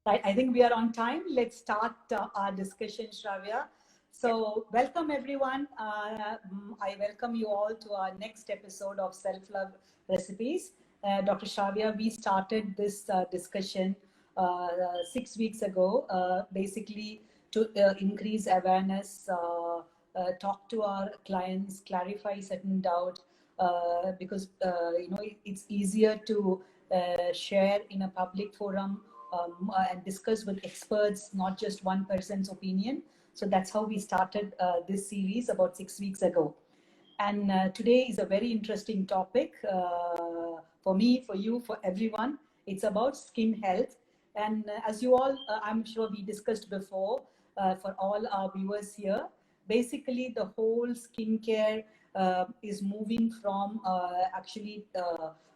I think we are on time. Let's start our discussion, Shravya. So, welcome everyone. I welcome you all to our next episode of Self Love Recipes. Dr. Shravya, we started this discussion 6 weeks ago, basically to increase awareness, talk to our clients, clarify certain doubt, because it's easier to share in a public forum and discuss with experts, not just one person's opinion. So that's how we started this series about 6 weeks ago. And today is a very interesting topic for me, for you, for everyone. It's about skin health. And as you all, I'm sure we discussed before, for all our viewers here, basically the whole skincare is moving from actually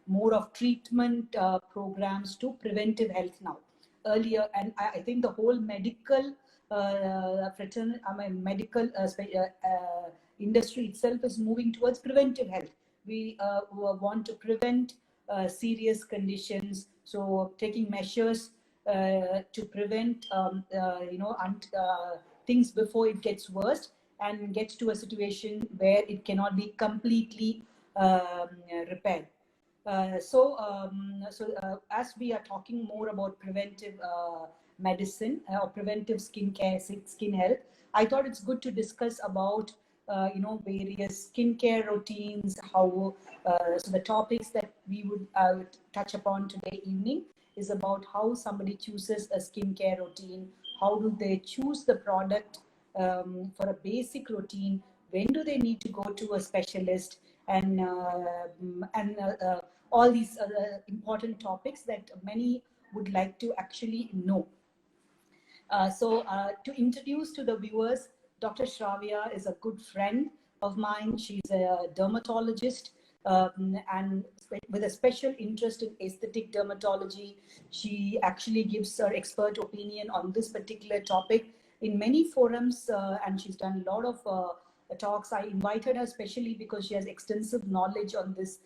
more of treatment programs to preventive health now. Earlier, and I think the whole medical medical industry itself is moving towards preventive health. We want to prevent serious conditions, so taking measures to prevent things before it gets worse and gets to a situation where it cannot be completely repaired. As we are talking more about preventive medicine or preventive skincare, skin health, I thought it's good to discuss about various skincare routines. How so the topics that we would touch upon today evening is about how somebody chooses a skincare routine. How do they choose the product for a basic routine? When do they need to go to a specialist? And all these important topics that many would like to actually know. To introduce to the viewers, Dr. Shravya is a good friend of mine. She's a dermatologist and with a special interest in aesthetic dermatology. She actually gives her expert opinion on this particular topic in many forums, and she's done a lot of talks. I invited her especially because she has extensive knowledge on this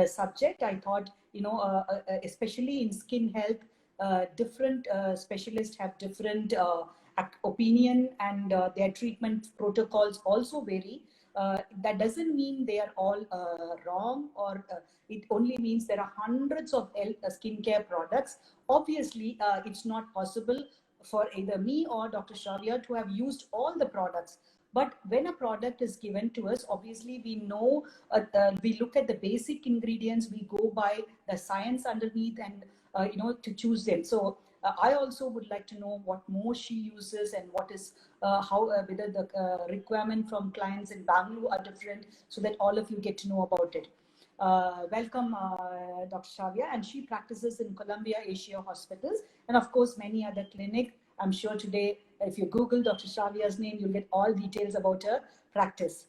subject. I thought, especially in skin health, different specialists have different opinion, and their treatment protocols also vary. That doesn't mean they are all wrong, or it only means there are hundreds of skincare products. Obviously, it's not possible for either me or Dr. Shravya to have used all the products. But when a product is given to us, obviously we know, we look at the basic ingredients, we go by the science underneath, and to choose them. So I also would like to know what more she uses, and what is whether the requirement from clients in Bangalore are different, so that all of you get to know about it. Welcome, Dr. Shravya, and she practices in Columbia Asia Hospitals, and of course many other clinics. I'm sure today, if you Google Dr. Shravya's name, you'll get all details about her practice.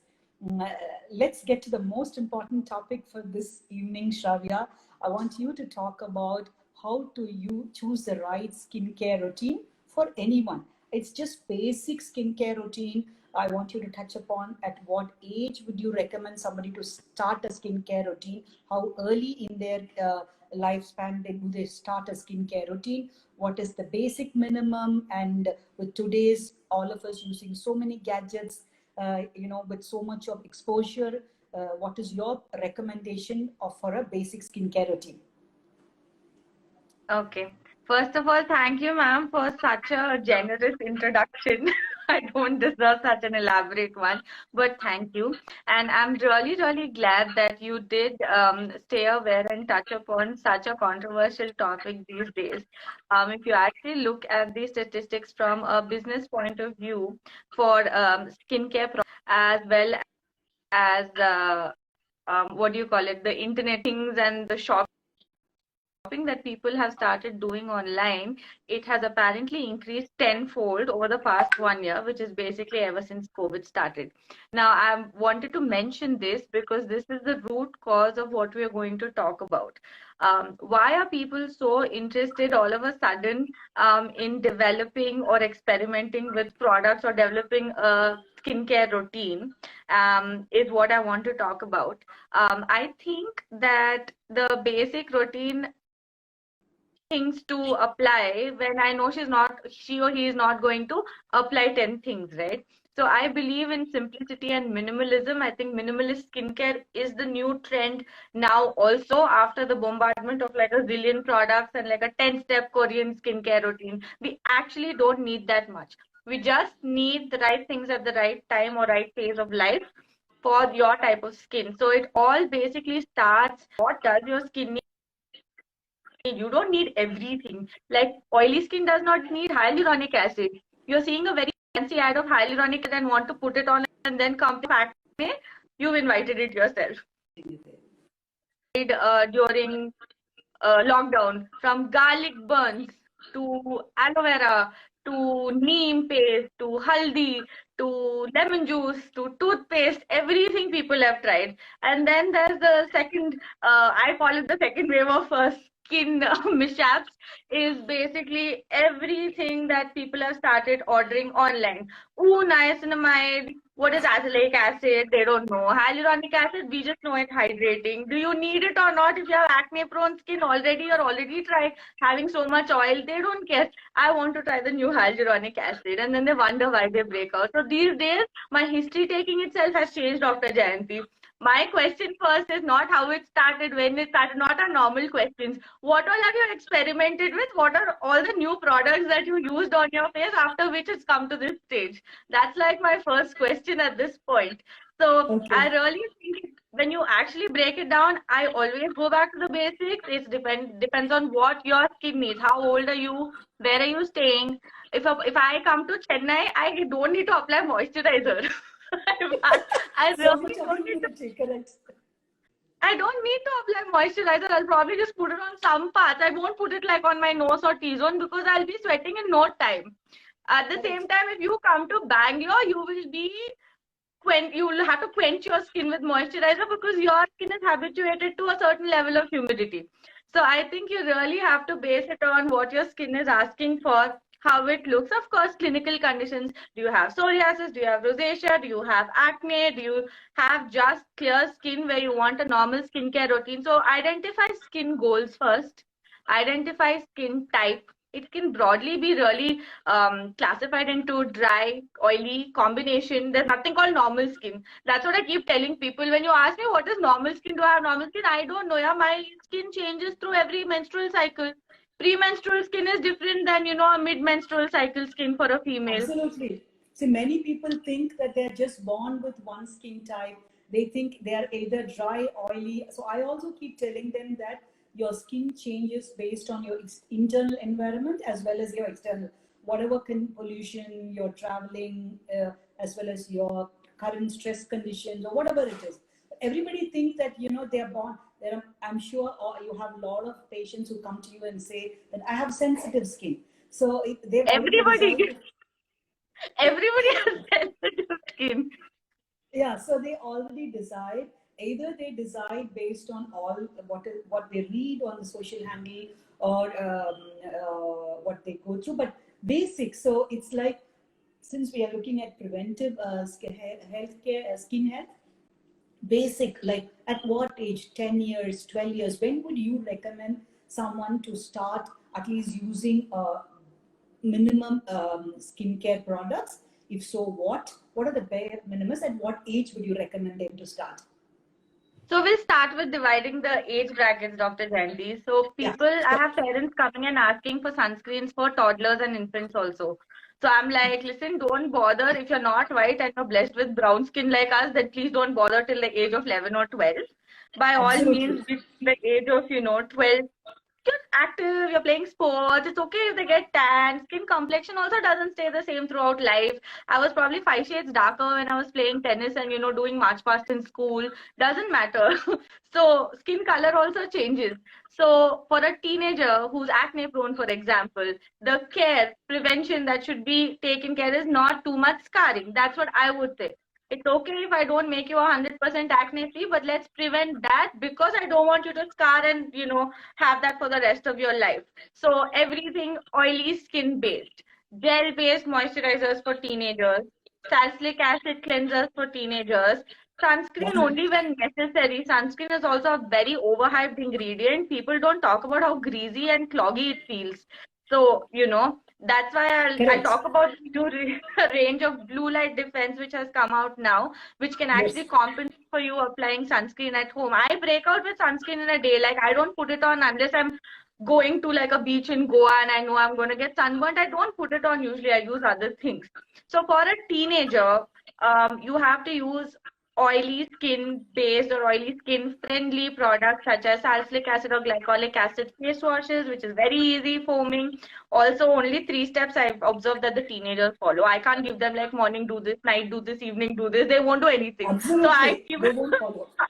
Let's get to the most important topic for this evening, Shravya. I want you to talk about how do you choose the right skincare routine for anyone. It's just basic skincare routine. I want you to touch upon at what age would you recommend somebody to start a skincare routine? How early in their lifespan do they start a skincare routine? What is the basic minimum? And with today's, all of us using so many gadgets, with so much of exposure, what is your recommendation for a basic skincare routine? Okay. First of all, thank you, ma'am, for such a generous introduction. I don't deserve such an elaborate one, but thank you. And I'm really, really glad that you did stay aware and touch upon such a controversial topic these days. If you actually look at the statistics from a business point of view for skincare as well as what do you call it, the internet things and the shopping that people have started doing online, it has apparently increased tenfold over the past 1 year, which is basically ever since COVID started. Now, I wanted to mention this because this is the root cause of what we are going to talk about. Why are people so interested all of a sudden in developing or experimenting with products or developing a skincare routine is what I want to talk about. I think that the basic routine things to apply when I know she or he is not going to apply 10 things, right? So I believe in simplicity and minimalism. I think minimalist skincare is the new trend now also, after the bombardment of like a zillion products and like a 10-step Korean skincare routine. We actually don't need that much. We just need the right things at the right time or right phase of life for your type of skin. So it all basically starts, what does your skin need? You don't need everything. Like oily skin does not need hyaluronic acid. You're seeing a very fancy ad of hyaluronic acid and want to put it on and then come to acne. You've invited it yourself. During lockdown, from garlic burns to aloe vera to neem paste to haldi to lemon juice to toothpaste, everything people have tried. And then there's the second, I call it the second wave of skin mishaps, is basically everything that people have started ordering online. Ooh, niacinamide. What is azelaic acid? They don't know. Hyaluronic acid, we just know it hydrating. Do you need it or not? If you have acne prone skin already, you're already tried having so much oil, they don't care. I want to try the new hyaluronic acid. And then they wonder why they break out. So these days, my history taking itself has changed, Dr. Jayanti. My question first is not how it started, when it started, not our normal questions. What all have you experimented with? What are all the new products that you used on your face after which it's come to this stage? That's like my first question at this point. So Okay. I really think when you actually break it down, I always go back to the basics. It depends on what your skin needs. How old are you? Where are you staying? If I come to Chennai, I don't need to apply moisturizer. I So really much of don't need to. immunity, correct. I don't need to apply moisturizer. I'll probably just put it on some parts. I won't put it like on my nose or T-zone because I'll be sweating in no time. At the same time, if you come to Bangalore, you will have to quench your skin with moisturizer because your skin is habituated to a certain level of humidity. So I think you really have to base it on what your skin is asking for, how it looks. Of course, clinical conditions. Do you have psoriasis? Do you have rosacea? Do you have acne? Do you have just clear skin where you want a normal skincare routine? So identify skin goals first. Identify skin type. It can broadly be really classified into dry, oily, combination. There's nothing called normal skin. That's what I keep telling people. When you ask me what is normal skin, do I have normal skin? I don't know. Yeah, my skin changes through every menstrual cycle. Premenstrual skin is different than, a mid-menstrual cycle skin for a female. Absolutely. See, many people think that they're just born with one skin type. They think they are either dry, oily. So I also keep telling them that your skin changes based on your internal environment as well as your external. Whatever pollution you're traveling, as well as your current stress conditions or whatever it is. Everybody thinks that they are born. I'm sure, or you have a lot of patients who come to you and say that I have sensitive skin. So they've Everybody has sensitive skin. Yeah, so they already decide. Either they decide based on all what they read on the social handle or what they go through, but basic. So it's like, since we are looking at preventive healthcare, skin health, basic, like at what age, 10 years, 12 years, when would you recommend someone to start at least using minimum skincare products? If so, what are the bare minimums? At what age would you recommend them to start? So we'll start with dividing the age brackets, Dr. Jayanti. So I have parents coming and asking for sunscreens for toddlers and infants also. So I'm like, listen, don't bother. If you're not white and you're blessed with brown skin like us, then please don't bother till the age of 11 or 12. By all means, the age of, 12, you're active, you're playing sports. It's okay if they get tan. Skin complexion also doesn't stay the same throughout life. I was probably 5 shades darker when I was playing tennis and, doing march past in school. Doesn't matter. So skin color also changes. So for a teenager who's acne prone, for example, the prevention that should be taken care is not too much scarring. That's what I would say. It's okay if I don't make you 100% acne free, but let's prevent that because I don't want you to scar and, have that for the rest of your life. So everything oily skin based, gel based moisturizers for teenagers, salicylic acid cleansers for teenagers, Sunscreen only when necessary. Sunscreen is also a very overhyped ingredient. People don't talk about how greasy and cloggy it feels. So, that's why I'll Correct. talk about the new range of blue light defense which has come out now, which can actually Yes. compensate for you applying sunscreen at home. I break out with sunscreen in a day. Like, I don't put it on unless I'm going to like a beach in Goa and I know I'm going to get sunburnt. I don't put it on usually. I use other things. So for a teenager, you have to use oily skin based or oily skin friendly products such as salicylic acid or glycolic acid face washes, which is very easy foaming. Also, only 3 steps I've observed that the teenagers follow. I can't give them like morning do this, night do this, evening do this. They won't do anything. Absolutely. So I keep They it, won't follow. so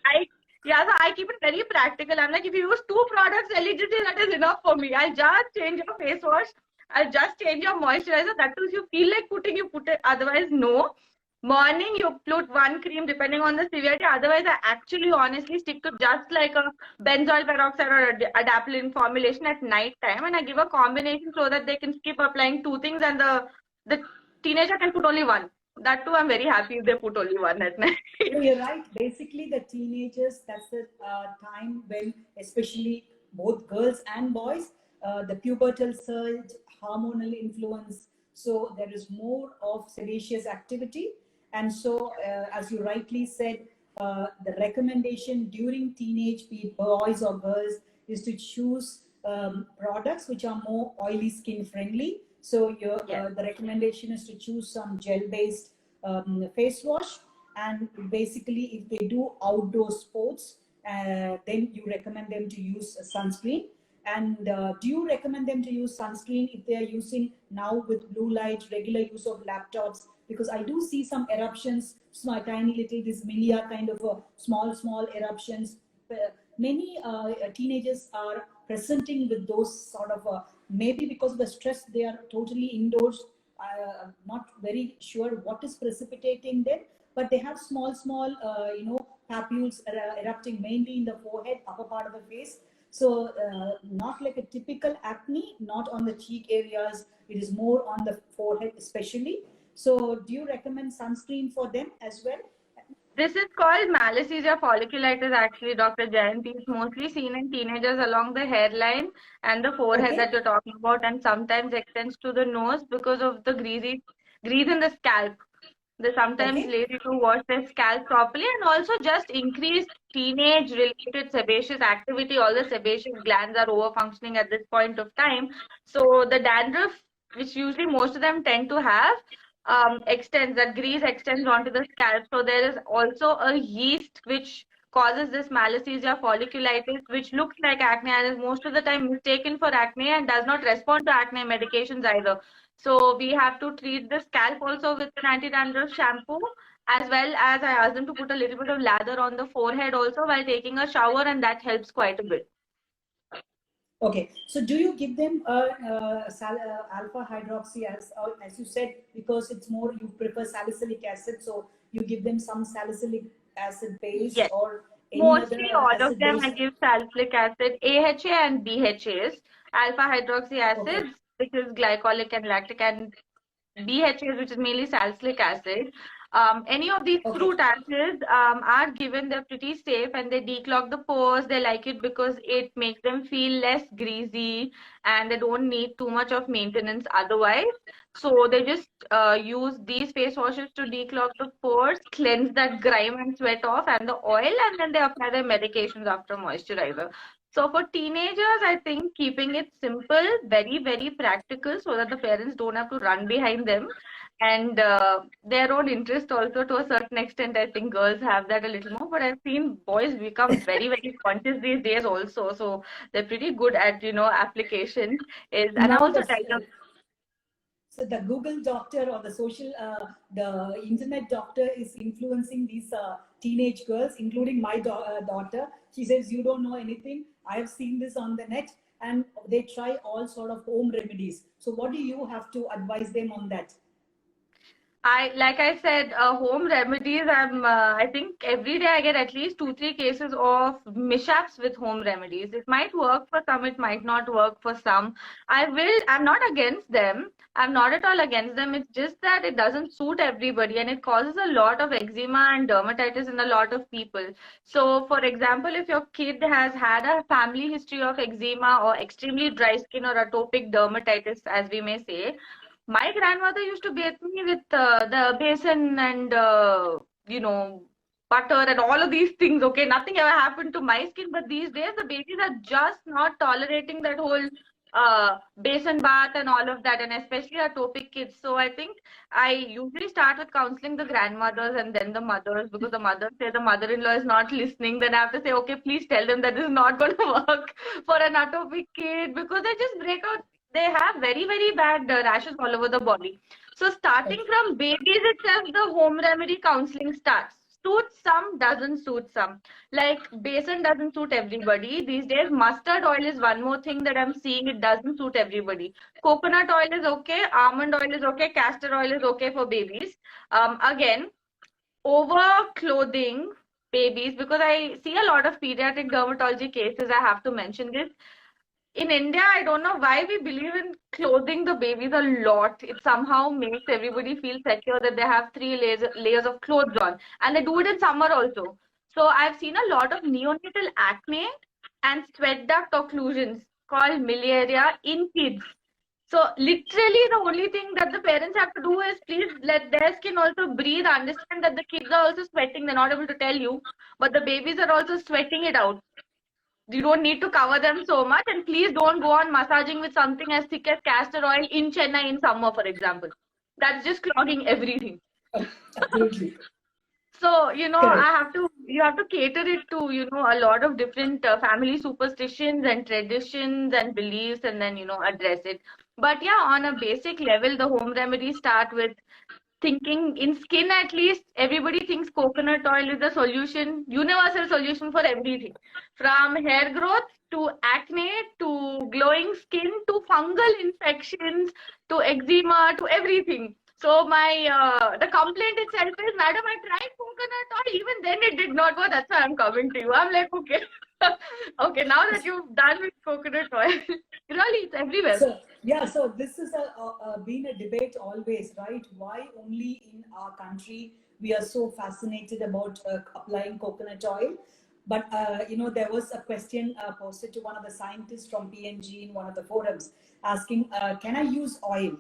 I keep it very practical. I'm like, if you use 2 products LGT, that is enough for me. I'll just change your face wash. I'll just change your moisturizer. That too, if you feel like putting, you put it. Otherwise, no. Morning, you put 1 cream depending on the severity. Otherwise, I actually honestly stick to just like a benzoyl peroxide or adapalene formulation at night time, and I give a combination so that they can skip applying 2 things and the teenager can put only 1. That too, I'm very happy if they put only 1 at night. So you're right. Basically, the teenagers, that's the time when, especially both girls and boys, the pubertal surge, hormonal influence. So there is more of sedaceous activity. And so, as you rightly said, the recommendation during teenage, be it boys or girls, is to choose products which are more oily skin friendly. So the recommendation is to choose some gel-based face wash, and basically if they do outdoor sports, then you recommend them to use sunscreen. And do you recommend them to use sunscreen if they are using now with blue light, regular use of laptops? Because I do see some eruptions, small, tiny little, this milia kind of small eruptions. Many teenagers are presenting with those sort of, maybe because of the stress, they are totally indoors. I'm not very sure what is precipitating them, but they have small, papules erupting mainly in the forehead, upper part of the face. So not like a typical acne, not on the cheek areas. It is more on the forehead especially. So do you recommend sunscreen for them as well? This is called Malassezia folliculitis actually, Dr. Jayanti. It's mostly seen in teenagers along the hairline and the forehead that you're talking about, and sometimes extends to the nose because of the grease in the scalp. They sometimes lazy to wash their scalp properly, and also just increased teenage related sebaceous activity. All the sebaceous glands are over functioning at this point of time. So the dandruff, which usually most of them tend to have, that grease extends onto the scalp. So there is also a yeast which causes this Malassezia folliculitis, which looks like acne and is most of the time mistaken for acne and does not respond to acne medications either. So we have to treat the scalp also with an anti-dandruff shampoo, as well as I ask them to put a little bit of lather on the forehead also while taking a shower, and that helps quite a bit. Okay, so do you give them alpha hydroxy, as you said, because it's more, you prefer salicylic acid, so you give them some salicylic acid base? Yes. Or any Mostly other all of them I give salicylic acid, AHA and BHAs, alpha hydroxy acids, which is glycolic and lactic, and BHAs, which is mainly salicylic acid. Any of these fruit acids are given. They're pretty safe and they declog the pores. They like it because it makes them feel less greasy and they don't need too much of maintenance otherwise. So they just use these face washes to declog the pores, cleanse that grime and sweat off and the oil, and then they apply their medications after moisturizer. So for teenagers, I think keeping it simple, very, very practical so that the parents don't have to run behind them, and their own interest also to a certain extent. I think girls have that a little more, but I've seen boys become very, very conscious these days also. So they're pretty good at, application is, and I'm also trying to. So the Google doctor or the the internet doctor is influencing these teenage girls, including my daughter. She says, you don't know anything. I have seen this on the net, and they try all sort of home remedies. So what do you have to advise them on that? Like I said, home remedies. I think every day I get at least 2, 3 cases of mishaps with home remedies. It might work for some, it might not work for some. I'm not against them. I'm not at all against them. It's just that it doesn't suit everybody and it causes a lot of eczema and dermatitis in a lot of people. So, for example, if your kid has had a family history of eczema or extremely dry skin or atopic dermatitis, as we may say, my grandmother used to bathe me with the basin and butter and all of these things. Okay, nothing ever happened to my skin, but these days the babies are just not tolerating that whole basin bath and all of that, and especially atopic kids. So I think I usually start with counseling the grandmothers and then the mothers, because the mothers say the mother-in-law is not listening. Then I have to say, okay, please tell them that this is not going to work for an atopic kid, because they just break out. They have very, very bad rashes all over the body. So starting from babies itself, the home remedy counseling starts. Suits some, doesn't suit some. Like basin doesn't suit everybody. These days, mustard oil is one more thing that I'm seeing. It doesn't suit everybody. Coconut oil is okay. Almond oil is okay. Castor oil is okay for babies. Again, over clothing babies, because I see a lot of pediatric dermatology cases. I have to mention this. In India, I don't know why we believe in clothing the babies a lot. It somehow makes everybody feel secure that they have 3 layers of clothes on. And they do it in summer also. So I've seen a lot of neonatal acne and sweat duct occlusions called miliaria in kids. So literally the only thing that the parents have to do is please let their skin also breathe, understand that the kids are also sweating. They're not able to tell you, but the babies are also sweating it out. You don't need to cover them so much, and please don't go on massaging with something as thick as castor oil in Chennai in summer, for example. That's just clogging everything. Absolutely. So, Correct. you have to cater it to, a lot of different family superstitions and traditions and beliefs, and then, address it. But yeah, on a basic level, the home remedies start with thinking in skin. At least everybody thinks coconut oil is the solution, universal solution for everything, from hair growth to acne to glowing skin to fungal infections to eczema to everything. So my the complaint itself is, madam, I tried coconut oil, even then it did not work. That's why I'm coming to you. I'm like, okay. Okay, now that you've done with coconut oil, really, it's everywhere. So yeah, so this is been a debate always, right? Why only in our country we are so fascinated about applying coconut oil? But there was a question posted to one of the scientists from PNG in one of the forums, asking, "Can I use oil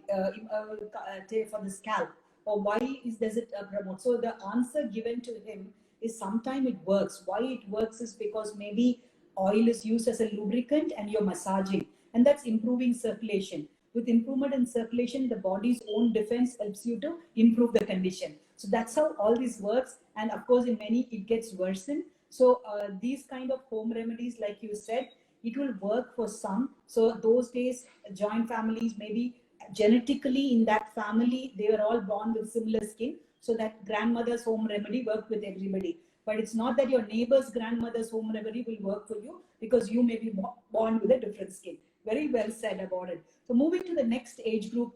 for the scalp, or why does it promote?" So the answer given to him is sometimes it works. Why it works is because maybe oil is used as a lubricant and you're massaging, and that's improving circulation. With improvement in circulation, the body's own defense helps you to improve the condition. So that's how all this works. And of course, in many, it gets worsened. So these kind of home remedies, like you said, it will work for some. So those days, joint families, maybe genetically in that family, they were all born with similar skin. So that grandmother's home remedy worked with everybody. But it's not that your neighbor's grandmother's home remedy will work for you, because you may be born with a different skin. Very well said about it. So moving to the next age group,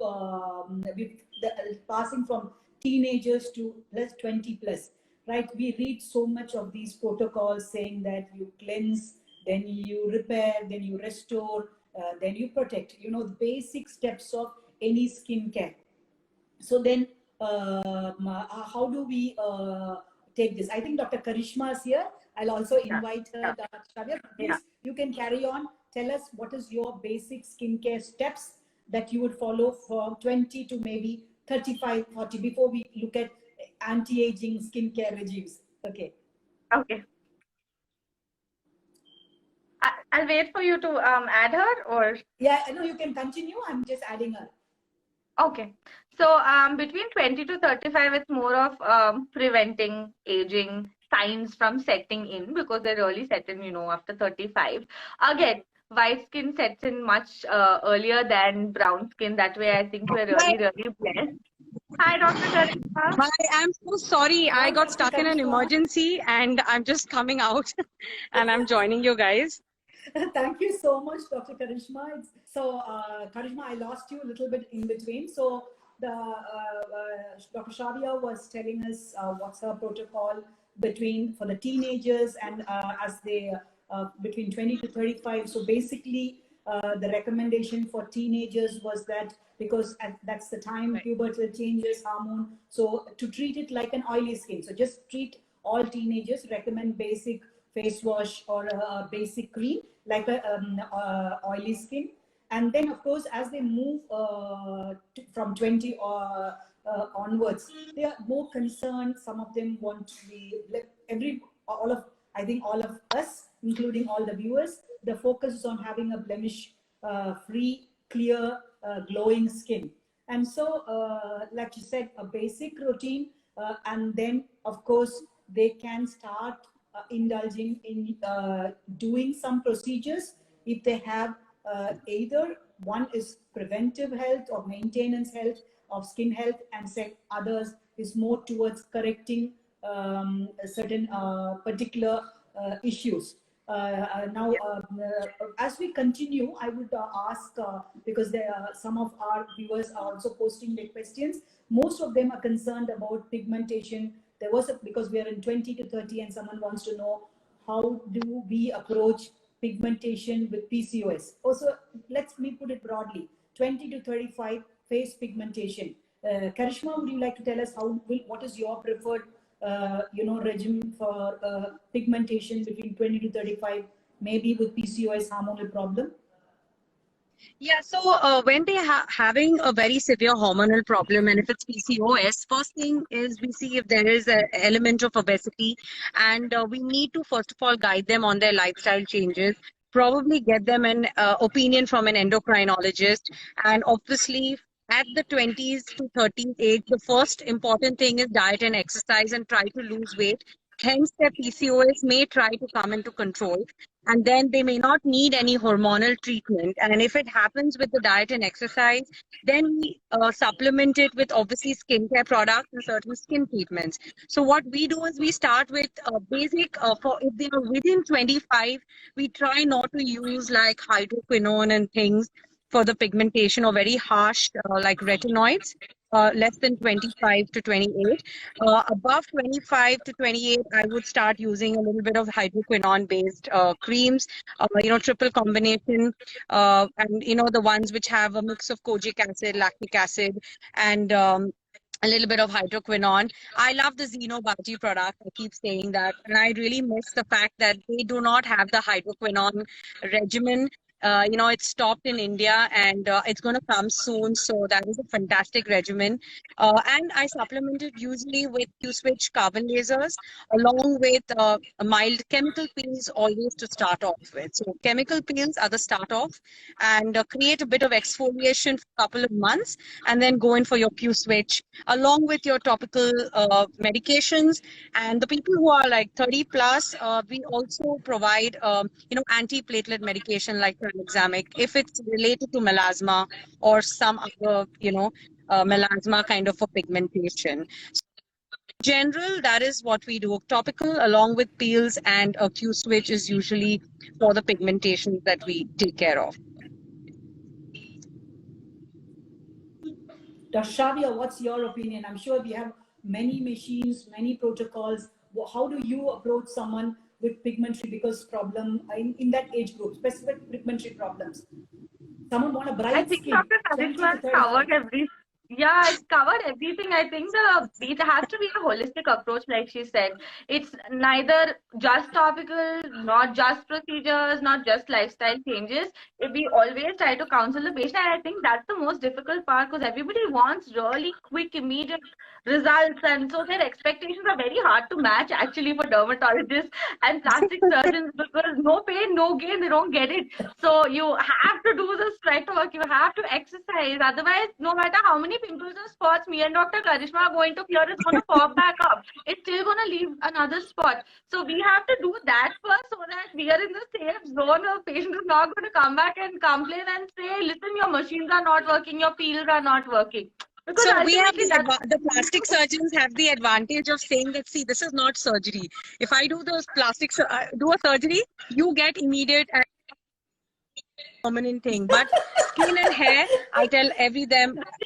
passing from teenagers to plus 20 plus, right? We read so much of these protocols saying that you cleanse, then you repair, then you restore, then you protect. The basic steps of any skincare. So then, how do we take this? I think Dr. Karishma is here. I'll also invite her. Yeah. Dr. Shravya, please, Yeah. you can carry on. Tell us what is your basic skincare steps that you would follow from 20 to maybe 35, 40 before we look at anti-aging skincare regimes. Okay. Okay. I'll wait for you to add her, or Yeah, no, you can continue. I'm just adding her. okay. So between 20 to 35, it's more of preventing aging signs from setting in, because they really set in, after 35. Again, white skin sets in much earlier than brown skin. That way, I think we're Hi. really, really blessed. Hi, Dr. Karishma. Hi, I'm so sorry. I got Dr. stuck in an Karishma. emergency and I'm just coming out and I'm joining you guys. Thank you so much, Dr. Karishma. So, Karishma, I lost you a little bit in between. So, Dr. Shravya was telling us what's her protocol for the teenagers and as they between 20 to 35. So basically, the recommendation for teenagers was that because that's the time puberty changes, hormone. So to treat it like an oily skin. So just treat all teenagers. Recommend basic face wash or a basic cream like a oily skin. And then, of course, as they move from 20 onwards, they are more concerned. Some of them want to be I think all of us, including all the viewers, the focus is on having a blemish-free, clear, glowing skin. And so, like you said, a basic routine, and then, of course, they can start indulging in doing some procedures if they have either one is preventive health or maintenance health of skin health, and others is more towards correcting certain particular issues. As we continue, I would ask, because some of our viewers are also posting their questions. Most of them are concerned about pigmentation. Because we are in 20 to 30 and someone wants to know how do we approach pigmentation with PCOS. Also, let me put it broadly, 20 to 35 face pigmentation. Karishma, would you like to tell us what is your preferred regimen for pigmentation between 20 to 35, maybe with PCOS hormonal problem? Yeah, so when they are having a very severe hormonal problem, and if it's PCOS, first thing is we see if there is an element of obesity, and we need to first of all guide them on their lifestyle changes, probably get them an opinion from an endocrinologist, and obviously at the 20s to 30s age, the first important thing is diet and exercise and try to lose weight. Hence, their PCOS may try to come into control, and then they may not need any hormonal treatment. And if it happens with the diet and exercise, then we supplement it with obviously skincare products and certain skin treatments. So what we do is we start with basic, for if they are within 25, we try not to use like hydroquinone and things for the pigmentation, or very harsh like retinoids. Less than 25 to 28. Above 25 to 28, I would start using a little bit of hydroquinone-based creams, triple combination, and the ones which have a mix of kojic acid, lactic acid, and a little bit of hydroquinone. I love the Xenobody product. I keep saying that. And I really miss the fact that they do not have the hydroquinone regimen. It's stopped in India, and it's going to come soon. So that is a fantastic regimen. And I supplement it usually with Q-switch carbon lasers, along with mild chemical peels always to start off with. So chemical peels are the start off, and create a bit of exfoliation for a couple of months, and then go in for your Q-switch, along with your topical medications. And the people who are like 30 plus, we also provide, anti-platelet medication like tranexamic, if it's related to melasma or some other, melasma kind of a pigmentation. So in general, that is what we do. Topical along with peels and a Q-switch is usually for the pigmentation that we take care of. Dr. Shravya, what's your opinion? I'm sure we have many machines, many protocols. How do you approach someone with pigmentary problem in that age group, specific pigmentary problems? Someone want a bright skin. I think Dr. Karishma covered it's covered everything. I think it has to be a holistic approach, like she said. It's neither just topical, not just procedures, not just lifestyle changes. We always try to counsel the patient, and I think that's the most difficult part, because everybody wants really quick, immediate results, and so their expectations are very hard to match actually for dermatologists and plastic surgeons, because no pain, no gain, they don't get it. So you have to do the sweat work, you have to exercise, otherwise no matter how many pimples and spots me and Dr. Karishma are going to clear, it's going to pop back up. It's still going to leave another spot. So we have to do that first, so that we are in the safe zone. The patient is not going to come back and complain and say, listen, your machines are not working, your peels are not working. Because so we have the plastic surgeons have the advantage of saying that, see, this is not surgery. If I do those do a surgery, you get immediate and permanent thing. But skin and hair, I tell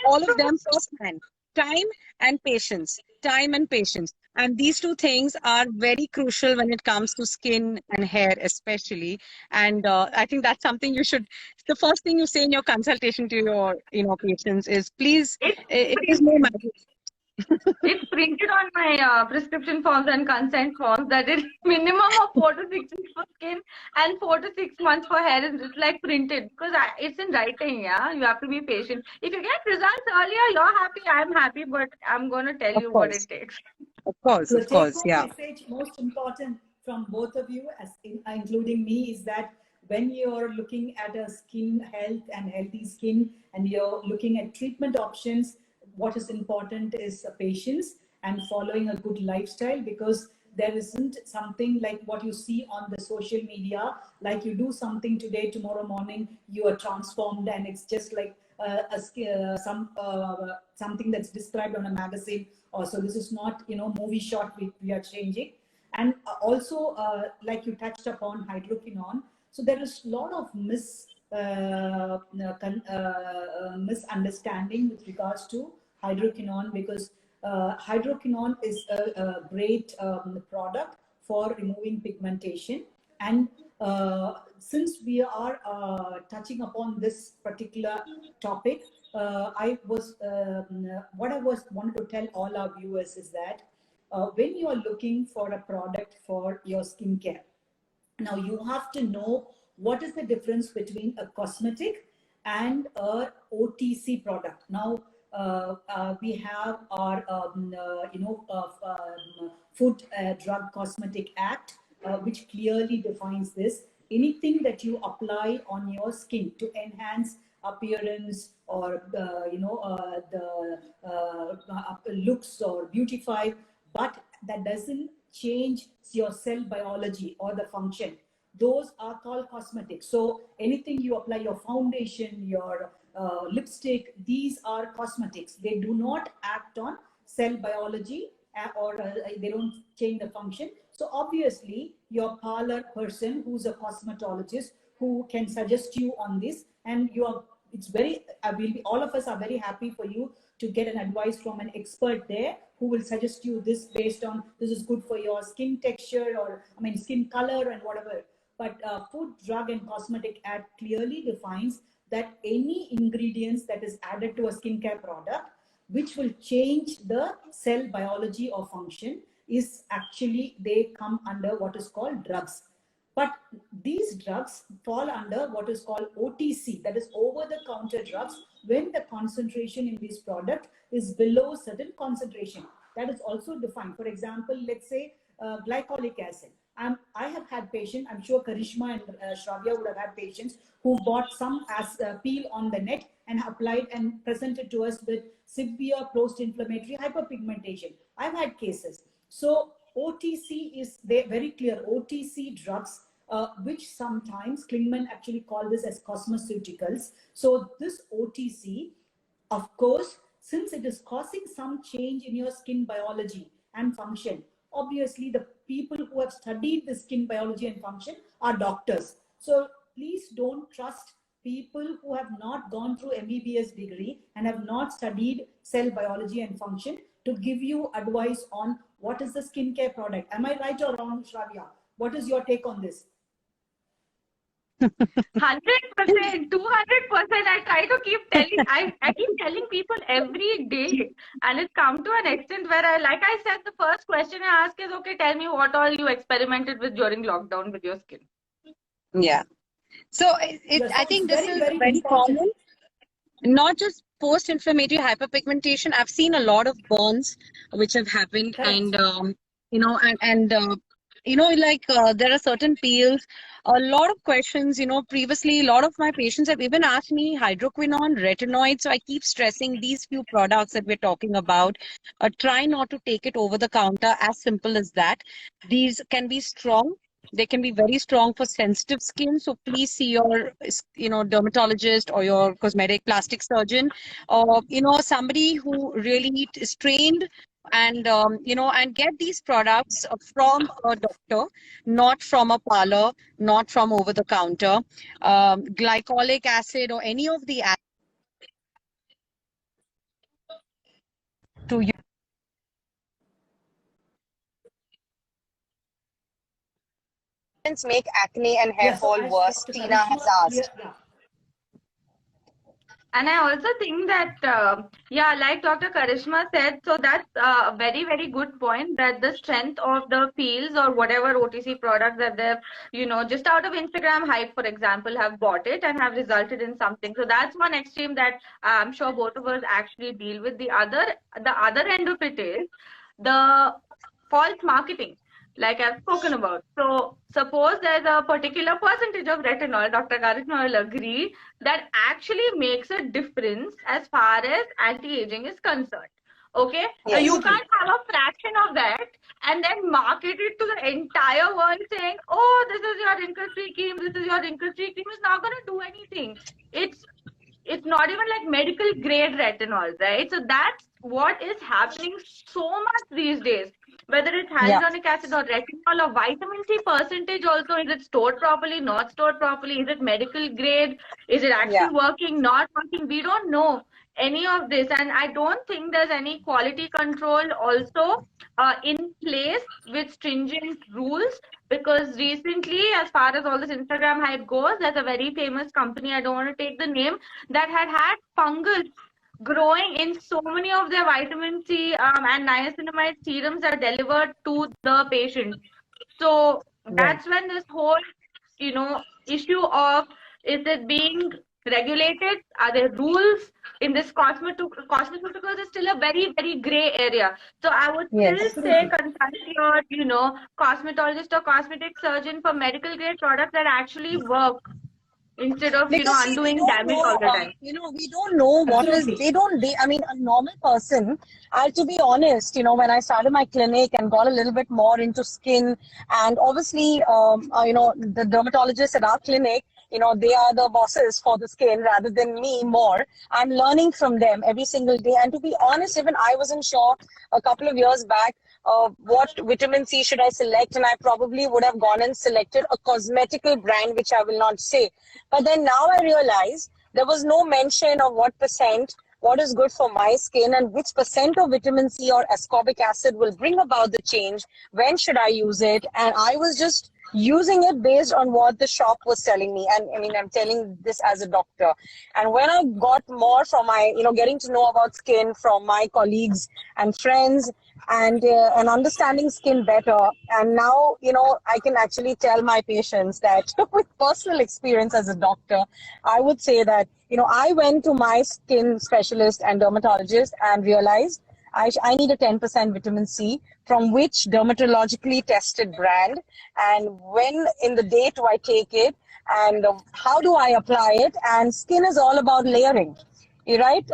all of them firsthand. Time and patience. Time and patience. And these two things are very crucial when it comes to skin and hair, especially. And I think that's something the first thing you say in your consultation to your, patients is, please, It's it is no matter. It's printed on my prescription forms and consent forms that it's minimum of 4 to 6 weeks for skin and 4 to 6 months for hair. It's like printed because it's in writing. Yeah, you have to be patient. If you get results earlier, you're happy. I'm happy, but I'm gonna tell Of you what it course. takes. So the Of course, take-home yeah. message, most important from both of you, including me, is that when you're looking at a skin health and healthy skin, and you're looking at treatment options, what is important is patience and following a good lifestyle, because there isn't something like what you see on the social media, like you do something today, tomorrow morning you are transformed, and it's just like something that's described on a magazine. So this is not, movie shot we are changing. And also, like you touched upon hydroquinone, so there is a lot of misunderstanding with regards to hydroquinone, because hydroquinone is a great product for removing pigmentation. And since we are touching upon this particular topic, what I wanted to tell all our viewers is that when you are looking for a product for your skincare, now you have to know what is the difference between a cosmetic and a OTC product. Now we have our Food Drug Cosmetic Act, which clearly defines this. Anything that you apply on your skin to enhance appearance or the looks or beautify, but that doesn't change your cell biology or the function, those are called cosmetics. So anything you apply, your foundation, your lipstick, these are cosmetics. They do not act on cell biology or they don't change the function. So obviously your parlor person who's a cosmetologist who can suggest you on this, and all of us are very happy for you to get an advice from an expert there who will suggest you this based on this is good for your skin texture or skin color and whatever. But Food, Drug and Cosmetic Act clearly defines that any ingredients that is added to a skincare product which will change the cell biology or function is actually, they come under what is called drugs. But these drugs fall under what is called OTC, that is over-the-counter drugs, when the concentration in this product is below certain concentration. That is also defined. For example, let's say glycolic acid. I have had patients, I'm sure Karishma and Shravya would have had patients who bought some peel on the net and applied and presented to us with severe post-inflammatory hyperpigmentation. I've had cases. So OTC is very clear. OTC drugs, which sometimes Klingman actually call this as cosmeceuticals. So this OTC, of course, since it is causing some change in your skin biology and function, obviously the people who have studied the skin biology and function are doctors. So please don't trust people who have not gone through MBBS degree and have not studied cell biology and function to give you advice on what is the skincare product. Am I right or wrong, Shravya? What is your take on this? 100%, 200%. I try to keep telling, I keep telling people every day, and it's come to an extent where like I said, the first question I ask is, okay, tell me what all you experimented with during lockdown with your skin. Yeah. So I think this is very common, not just post-inflammatory hyperpigmentation. I've seen a lot of burns which have happened. Correct. And there are certain peels, a lot of questions, previously a lot of my patients have even asked me hydroquinone, retinoid. So I keep stressing these few products that we're talking about. Try not to take it over the counter, as simple as that. These can be strong. They can be very strong for sensitive skin. So please see your, dermatologist or your cosmetic plastic surgeon, or, somebody who really is trained and and get these products from a doctor, not from a parlor, not from over the counter. Glycolic acid or any of the to make acne and hair Yeah, so fall as worse? Dr. Tina has Karishma, asked. yeah. And I also think that, yeah, like Dr. Karishma said, so that's a very, very good point, that the strength of the peels or whatever OTC products that they've, just out of Instagram hype, for example, have bought it and have resulted in something. So that's one extreme that I'm sure both of us actually deal with. The other end of it is the false marketing, like I've spoken about. So suppose there's a particular percentage of retinol, Dr. Karishma will agree, that actually makes a difference as far as anti-aging is concerned. Okay, Yes. you can't have a fraction of that and then market it to the entire world saying, oh, this is your wrinkle-free cream, this is your wrinkle-free cream. It's not going to do anything. It's not even like medical grade retinol, right? So that's what is happening so much these days. Whether it's Yeah. hyaluronic acid or retinol or vitamin C percentage also, is it stored properly, not stored properly? Is it medical grade? Is it actually working, not working? We don't know any of this. And I don't think there's any quality control also in place with stringent rules, because recently, as far as all this Instagram hype goes, there's a very famous company, I don't want to take the name, that had fungus growing in so many of their vitamin C and niacinamide serums are delivered to the patient. So that's when this whole, issue of, is it being regulated? Are there rules in this cosmeceuticals is still a very, very gray area. So I would Yes. still say consult your, cosmetologist or cosmetic surgeon for medical grade products that actually work, instead of, Because see, we undoing don't damage all know, the time. we don't know what is, Absolutely. I mean, a normal person, to be honest, when I started my clinic and got a little bit more into skin, and obviously, the dermatologists at our clinic, they are the bosses for the skin rather than me more. I'm learning from them every single day. And to be honest, even I wasn't sure a couple of years back what vitamin C should I select, and I probably would have gone and selected a cosmetical brand, which I will not say. But then now I realize there was no mention of what is good for my skin, and which percent of vitamin C or ascorbic acid will bring about the change. When should I use it? And I was just using it based on what the shop was telling me. And I mean, I'm telling this as a doctor. And when I got more from my, getting to know about skin from my colleagues and friends, and understanding skin better, and now I can actually tell my patients that with personal experience as a doctor, I would say that I went to my skin specialist and dermatologist and realized I need a 10% vitamin C from which dermatologically tested brand, and when in the day do I take it, and how do I apply it. And skin is all about layering, right?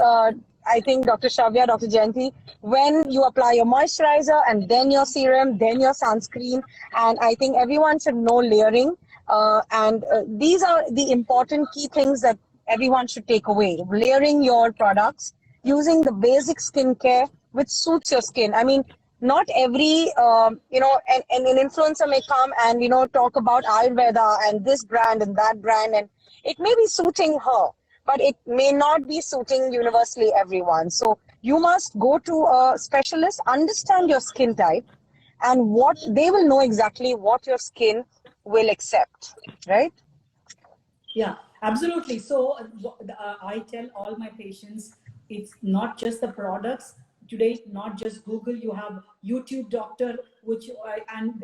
I think Dr. Shravya, Dr. Jayanti, when you apply your moisturizer and then your serum, then your sunscreen, and I think everyone should know layering. And these are the important key things that everyone should take away. Layering your products, using the basic skincare which suits your skin. I mean, not every, and an influencer may come and, talk about Ayurveda and this brand and that brand, and it may be suiting her, but it may not be suiting universally everyone. So you must go to a specialist, understand your skin type, and what they will know exactly what your skin will accept, right? Yeah, absolutely. So I tell all my patients, it's not just the products. Today, not just Google, you have YouTube doctor, which and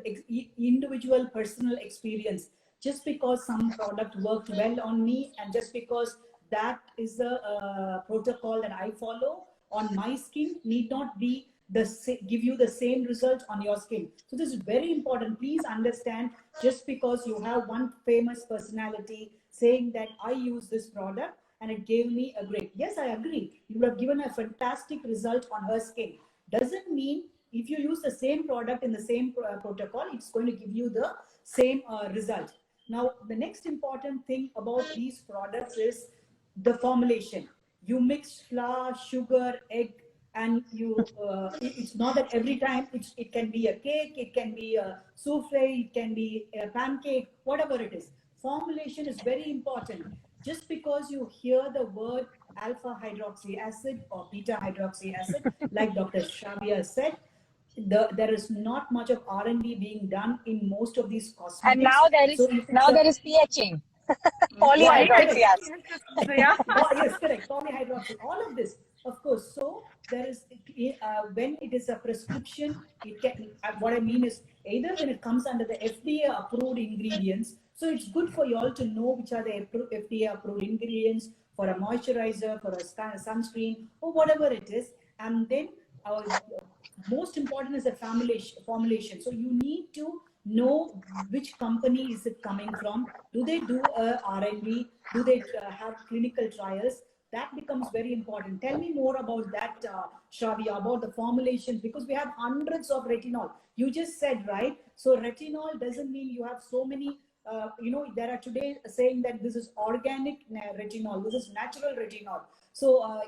individual personal experience. Just because some product worked well on me, and just because that is the protocol that I follow on my skin, need not be give you the same result on your skin. So this is very important. Please understand, just because you have one famous personality saying that I use this product and it gave me a great, yes, I agree, you would have given a fantastic result on her skin, doesn't mean if you use the same product in the same protocol, it's going to give you the same result. Now, the next important thing about these products is the formulation. You mix flour, sugar, egg, and it's not that every time it can be a cake, it can be a souffle, it can be a pancake, whatever it is. Formulation is very important. Just because you hear the word alpha hydroxy acid or beta hydroxy acid, like Dr. Shravya said, there is not much of R&D being done in most of these cosmetics. And now there is PHing, polyhydroxy acid. Yeah. Yes, correct. Polyhydroxy. All of this, of course. So there is when it is a prescription, it can. What I mean is either when it comes under the FDA approved ingredients. So it's good for you all to know which are the FDA approved ingredients for a moisturizer, for a sunscreen, or whatever it is, and then our most important is the formulation. So you need to know which company is it coming from. Do they do R&D? Do they have clinical trials? That becomes very important. Tell me more about that, Shravya, about the formulations, because we have hundreds of retinol. You just said, right? So retinol doesn't mean you have so many. There are today saying that this is organic retinol, this is natural retinol. So,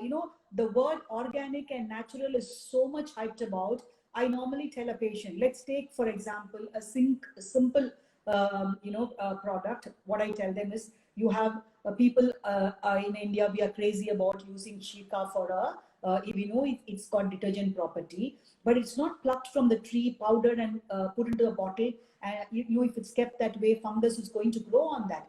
the word organic and natural is so much hyped about. I normally tell a patient, let's take, for example, a simple, product. What I tell them is, you have people in India, we are crazy about using Shika for it's got detergent property, but it's not plucked from the tree, powdered and put into a bottle. If it's kept that way, fungus is going to grow on that,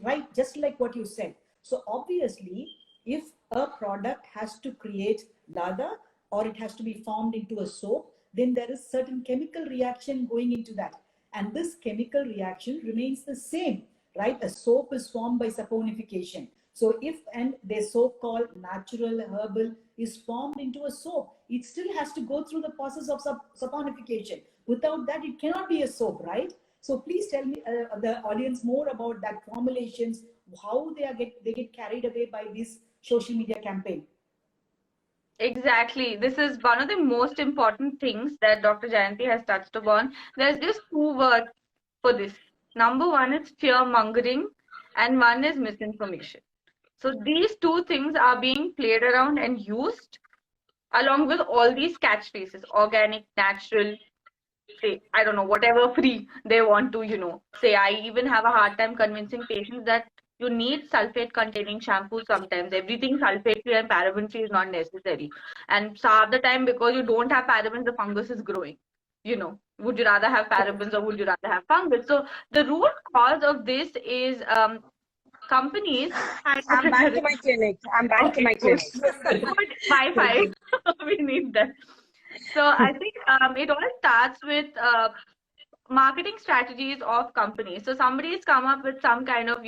right? Just like what you said. So obviously, if a product has to create lather or it has to be formed into a soap, then there is certain chemical reaction going into that. And this chemical reaction remains the same, right? A soap is formed by saponification. So if the so-called natural herbal is formed into a soap, it still has to go through the process of saponification. Without that, it cannot be a soap, right? So please tell me, the audience, more about that formulations, how they get carried away by this social media campaign. Exactly. This is one of the most important things that Dr. Jayanti has touched upon. There's just two words for this. Number one is fear mongering, and one is misinformation. So these two things are being played around and used along with all these catchphrases: organic, natural, say, I don't know, whatever free they want to, say. I even have a hard time convincing patients that you need sulfate containing shampoo sometimes. Everything sulfate free and paraben free is not necessary. And so half the time, because you don't have parabens, the fungus is growing. Would you rather have parabens or would you rather have fungus? So the root cause of this is companies. I'm back to my clinic. Good Wi-Fi. We need that. So I think it all starts with marketing strategies of companies. So somebody's come up with some kind of,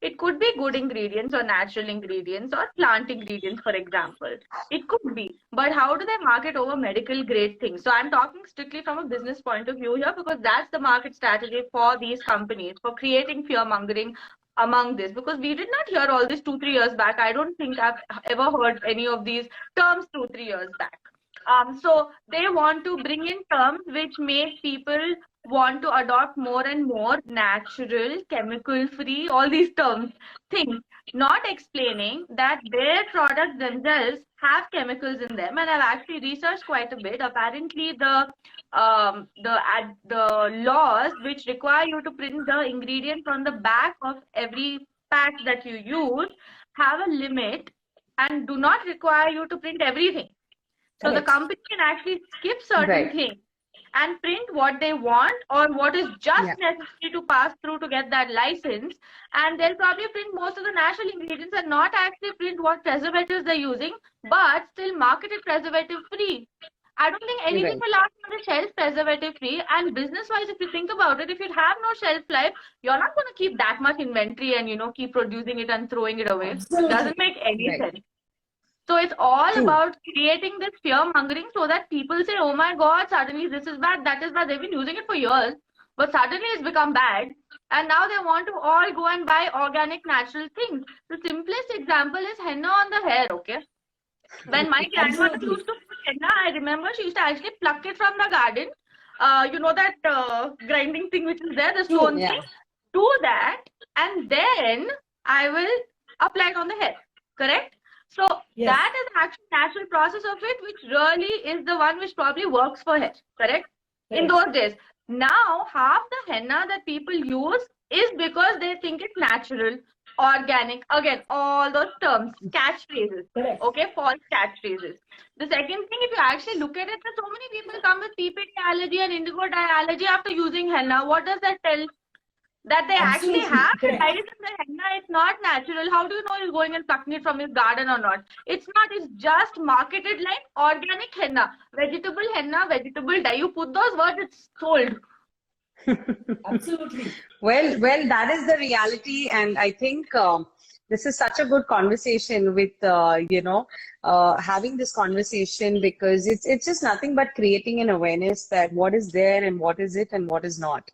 it could be good ingredients or natural ingredients or plant ingredients, for example. It could be. But how do they market over medical grade things? So I'm talking strictly from a business point of view here, because that's the market strategy for these companies, for creating fear mongering among this, because we did not hear all this 2-3 years back. I don't think I've ever heard any of these terms 2-3 years back. So they want to bring in terms which make people want to adopt more and more natural, chemical-free, all these things, not explaining that their products themselves have chemicals in them. And I've actually researched quite a bit. Apparently, the laws which require you to print the ingredients on the back of every pack that you use have a limit and do not require you to print everything. So the company can actually skip certain things and print what they want or what is just necessary to pass through to get that license. And they'll probably print most of the natural ingredients and not actually print what preservatives they're using, but still market it preservative free. I don't think anything will last on the shelf preservative free. And business wise, if you think about it, if you have no shelf life, you're not going to keep that much inventory and keep producing it and throwing it away. It doesn't make any sense. So it's all about creating this fear mongering so that people say, oh my God, suddenly this is bad, that is bad. They've been using it for years, but suddenly it's become bad. And now they want to all go and buy organic, natural things. The simplest example is henna on the hair, okay? When my grandmother used to put henna, I remember she used to actually pluck it from the garden. That grinding thing which is there, the stone thing. Do that, and then I will apply it on the hair, correct? So Yes, that is actually natural process of it, which really is the one which probably works for hair, correct? In correct. those days. Now, half the henna that people use is because they think it's natural, organic. Again, all those terms, catchphrases. Correct. Okay, false catchphrases. The second thing, if you actually look at it, that so many people come with PPT allergy and indigo dye allergy after using henna. What does that tell? That they actually Absolutely have correct. dyes in the henna. It's not natural. How do you know he's going and plucking it from his garden or not? It's not. It's just marketed like organic henna, vegetable dye. You put those words, it's sold. Absolutely. Well, that is the reality, and I think this is such a good conversation with having this conversation, because it's just nothing but creating an awareness that what is there and what is it and what is not.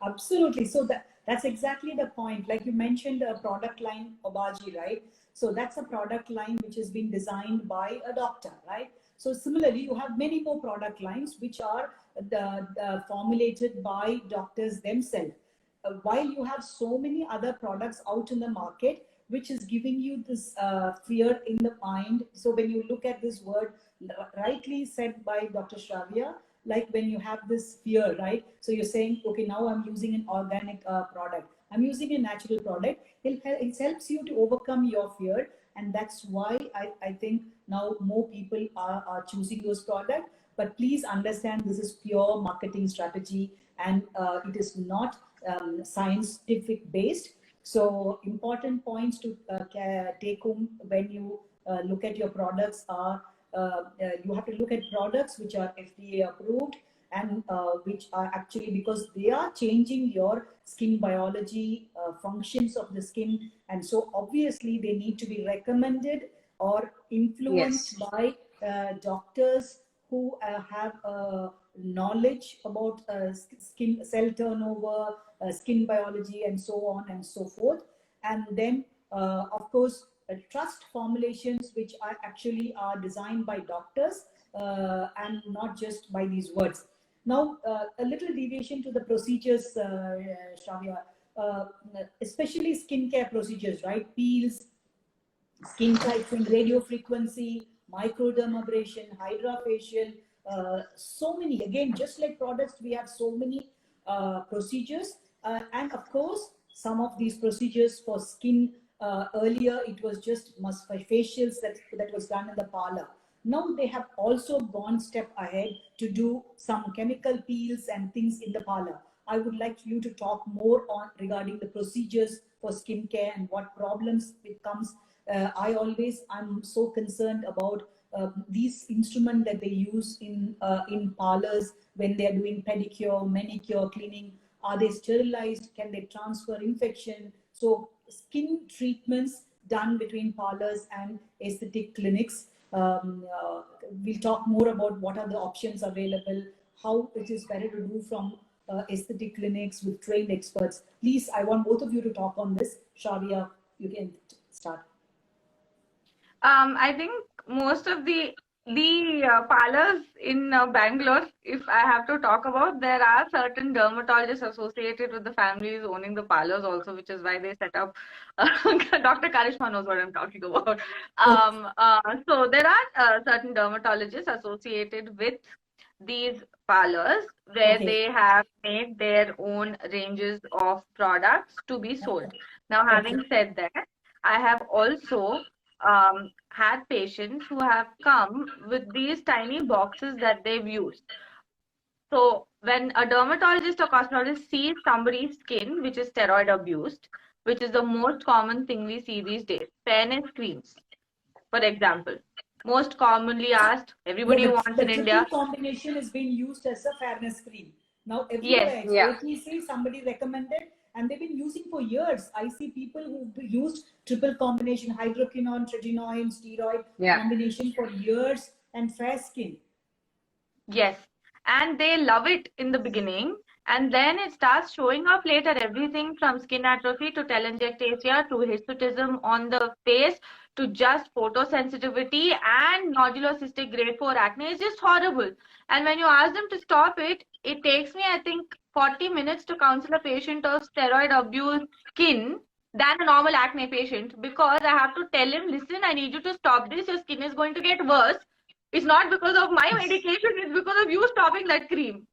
Absolutely. So that's exactly the point. Like you mentioned, a product line Obagi, right? So that's a product line which has been designed by a doctor, right? So similarly, you have many more product lines which are formulated by doctors themselves. While you have so many other products out in the market, which is giving you this fear in the mind. So when you look at this word, rightly said by Dr. Shravya, like when you have this fear, right? So you're saying, okay, now I'm using an organic product. I'm using a natural product. It helps you to overcome your fear. And that's why I think now more people are choosing those products. But please understand, this is pure marketing strategy, and it is not scientific based. So important points to take home when you look at your products are you have to look at products which are FDA approved, and which are actually, because they are changing your skin biology, functions of the skin, and so obviously they need to be recommended or influenced Yes. by doctors who have knowledge about skin cell turnover, skin biology, and so on and so forth. And then of course trust formulations which are actually are designed by doctors, and not just by these words. Now a little deviation to the procedures, Shravya, especially skincare procedures, right? Peels, skin tightening, radio frequency, microdermabrasion, hydrofacial, so many. Again, just like products, we have so many procedures. And of course, some of these procedures for skin, earlier it was just facials that was done in the parlor. Now they have also gone step ahead to do some chemical peels and things in the parlor. I would like you to talk more on regarding the procedures for skincare and what problems it comes. I'm so concerned about these instruments that they use in parlors when they are doing pedicure, manicure, cleaning. Are they sterilized? Can they transfer infection? So skin treatments done between parlors and aesthetic clinics. We'll talk more about what are the options available, how it is better to do from aesthetic clinics with trained experts. Please, I want both of you to talk on this. Shravya, you can start. I think most of the parlors in Bangalore, if I have to talk about, there are certain dermatologists associated with the families owning the parlors also, which is why they set up. Dr. Karishma knows what I'm talking about. So there are certain dermatologists associated with these parlors where Okay. they have made their own ranges of products to be sold. Now, having said that, I have also had patients who have come with these tiny boxes that they've used. So when a dermatologist or cosmetologist sees somebody's skin which is steroid abused, which is the most common thing we see these days, fairness creams, for example, most commonly asked, everybody Yeah, wants the in India. triple combination is being used as a fairness cream. Now Yes. everywhere, it's Yeah. OTC, somebody recommended, and they've been using for years. I see people who've used triple combination, hydroquinone, tretinoin, steroid Yeah. combination for years, and fair skin. Yes, and they love it in the beginning, and then it starts showing up later. Everything from skin atrophy to telangiectasia to hirsutism on the face to just photosensitivity and nodulocystic grade 4 acne is just horrible. And when you ask them to stop it, it takes me, I think, 40 minutes to counsel a patient of steroid abused skin than a normal acne patient, because I have to tell him, listen, I need you to stop this. Your skin is going to get worse. It's not because of my medication, it's because of you stopping that cream.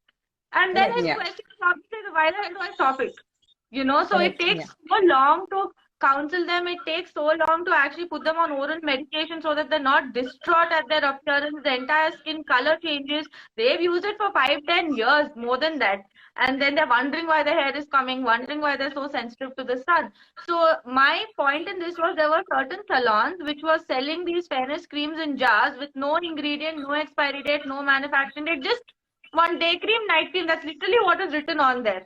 And then Correct. his Yeah. question is, why the hell do I stop it? So it Correct. takes Yeah. so long to counsel them. It takes so long to actually put them on oral medication so that they're not distraught at their appearance. The entire skin color changes. They've used it for 5-10 years, more than that. And then they're wondering why the hair is coming, wondering why they're so sensitive to the sun. So my point in this was, there were certain salons which were selling these fairness creams in jars with no ingredient, no expiry date, no manufacturing date, just one day cream, night cream. That's literally what is written on there.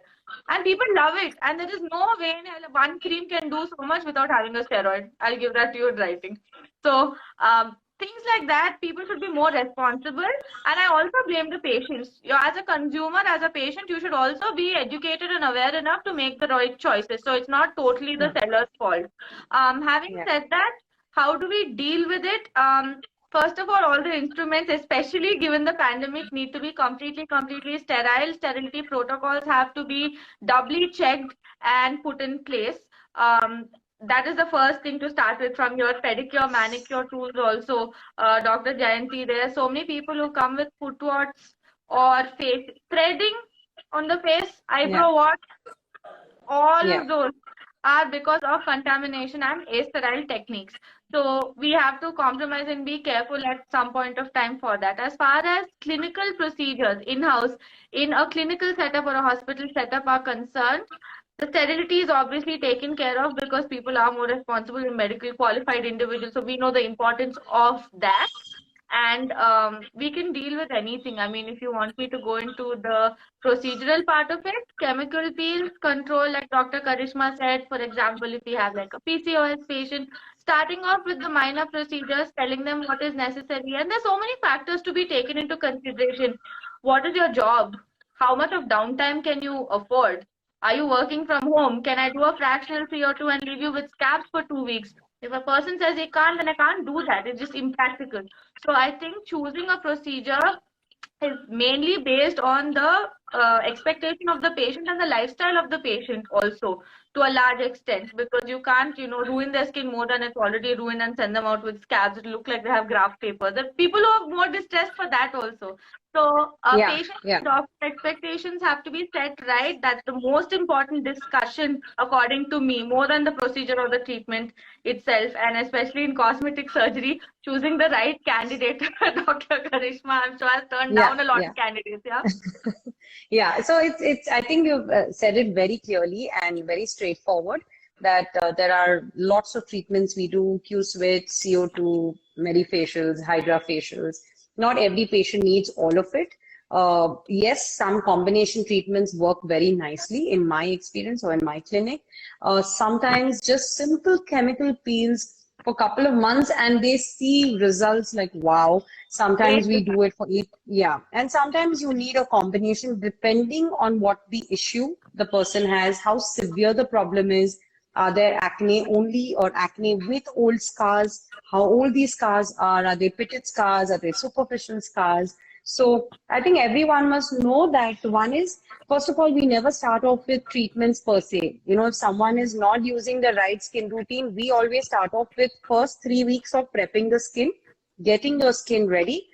And people love it. And there is no way in hell one cream can do so much without having a steroid. I'll give that to you in writing. So things like that, people should be more responsible. And I also blame the patients. As a consumer, as a patient, you should also be educated and aware enough to make the right choices. So it's not totally the seller's fault. Having Yeah. said that, how do we deal with it? First of all the instruments, especially given the pandemic, need to be completely sterile. Sterility protocols have to be doubly checked and put in place. That is the first thing to start with, from your pedicure, manicure tools also. Dr. Jayanti, there are so many people who come with foot warts or face threading on the face, eyebrow warts. All Yeah. those are because of contamination and asterile techniques. So we have to compromise and be careful at some point of time for that. As far as clinical procedures in-house, in a clinical setup or a hospital setup are concerned, the sterility is obviously taken care of because people are more responsible and medically qualified individuals. So we know the importance of that. And we can deal with anything. I mean, if you want me to go into the procedural part of it, chemical peels, control, like Dr. Karishma said, for example, if we have like a PCOS patient, starting off with the minor procedures, telling them what is necessary. And there's so many factors to be taken into consideration. What is your job? How much of downtime can you afford? Are you working from home? Can I do a fractional CO2 and leave you with scabs for 2 weeks? If a person says he can't, then I can't do that. It's just impractical. So I think choosing a procedure is mainly based on the expectation of the patient and the lifestyle of the patient also, to a large extent, because you can't, ruin their skin more than it's already ruined and send them out with scabs. It look like they have graph paper. The people who are more distressed for that also. So Yeah. patient Yeah. and doctor expectations have to be set right. That's the most important discussion, according to me, more than the procedure or the treatment itself. And especially in cosmetic surgery, choosing the right candidate. Dr. Karishma, I'm sure, has turned Yeah. down a lot Yeah. of candidates. Yeah. Yeah, so it's I think you've said it very clearly and very straightforward that there are lots of treatments we do: Q-switch, CO2, medifacials, hydrofacials. Not every patient needs all of it. Yes, some combination treatments work very nicely in my experience or in my clinic. Sometimes just simple chemical peels for a couple of months and they see results like wow. Sometimes we do it for 8, yeah. And sometimes you need a combination depending on what the issue the person has, how severe the problem is. Are there acne only or acne with old scars? How old these scars are? Are they pitted scars? Are they superficial scars? So I think everyone must know that one is, first of all, we never start off with treatments per se. If someone is not using the right skin routine, we always start off with first 3 weeks of prepping the skin, getting your skin ready,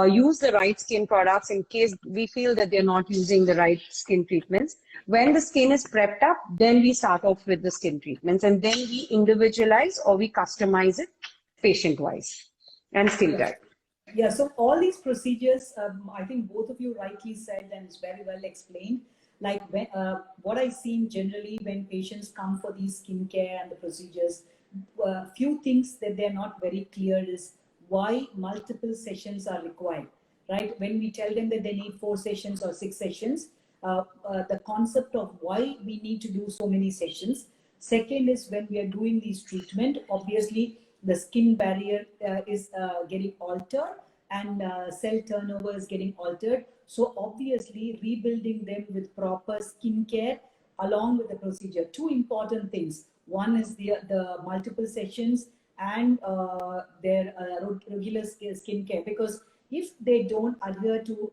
use the right skin products in case we feel that they're not using the right skin treatments. When the skin is prepped up, then we start off with the skin treatments and then we individualize or we customize it patient-wise and skin type. Yeah, so all these procedures, I think both of you rightly said, and it's very well explained. Like what I see generally when patients come for these skincare and the procedures, few things that they're not very clear is why multiple sessions are required, right? When we tell them that they need 4 sessions or 6 sessions, the concept of why we need to do so many sessions. Second is when we are doing these treatment, obviously the skin barrier is getting altered and cell turnover is getting altered. So obviously rebuilding them with proper skincare along with the procedure. 2 important things. One is the multiple sessions and their regular skincare, because if they don't adhere to,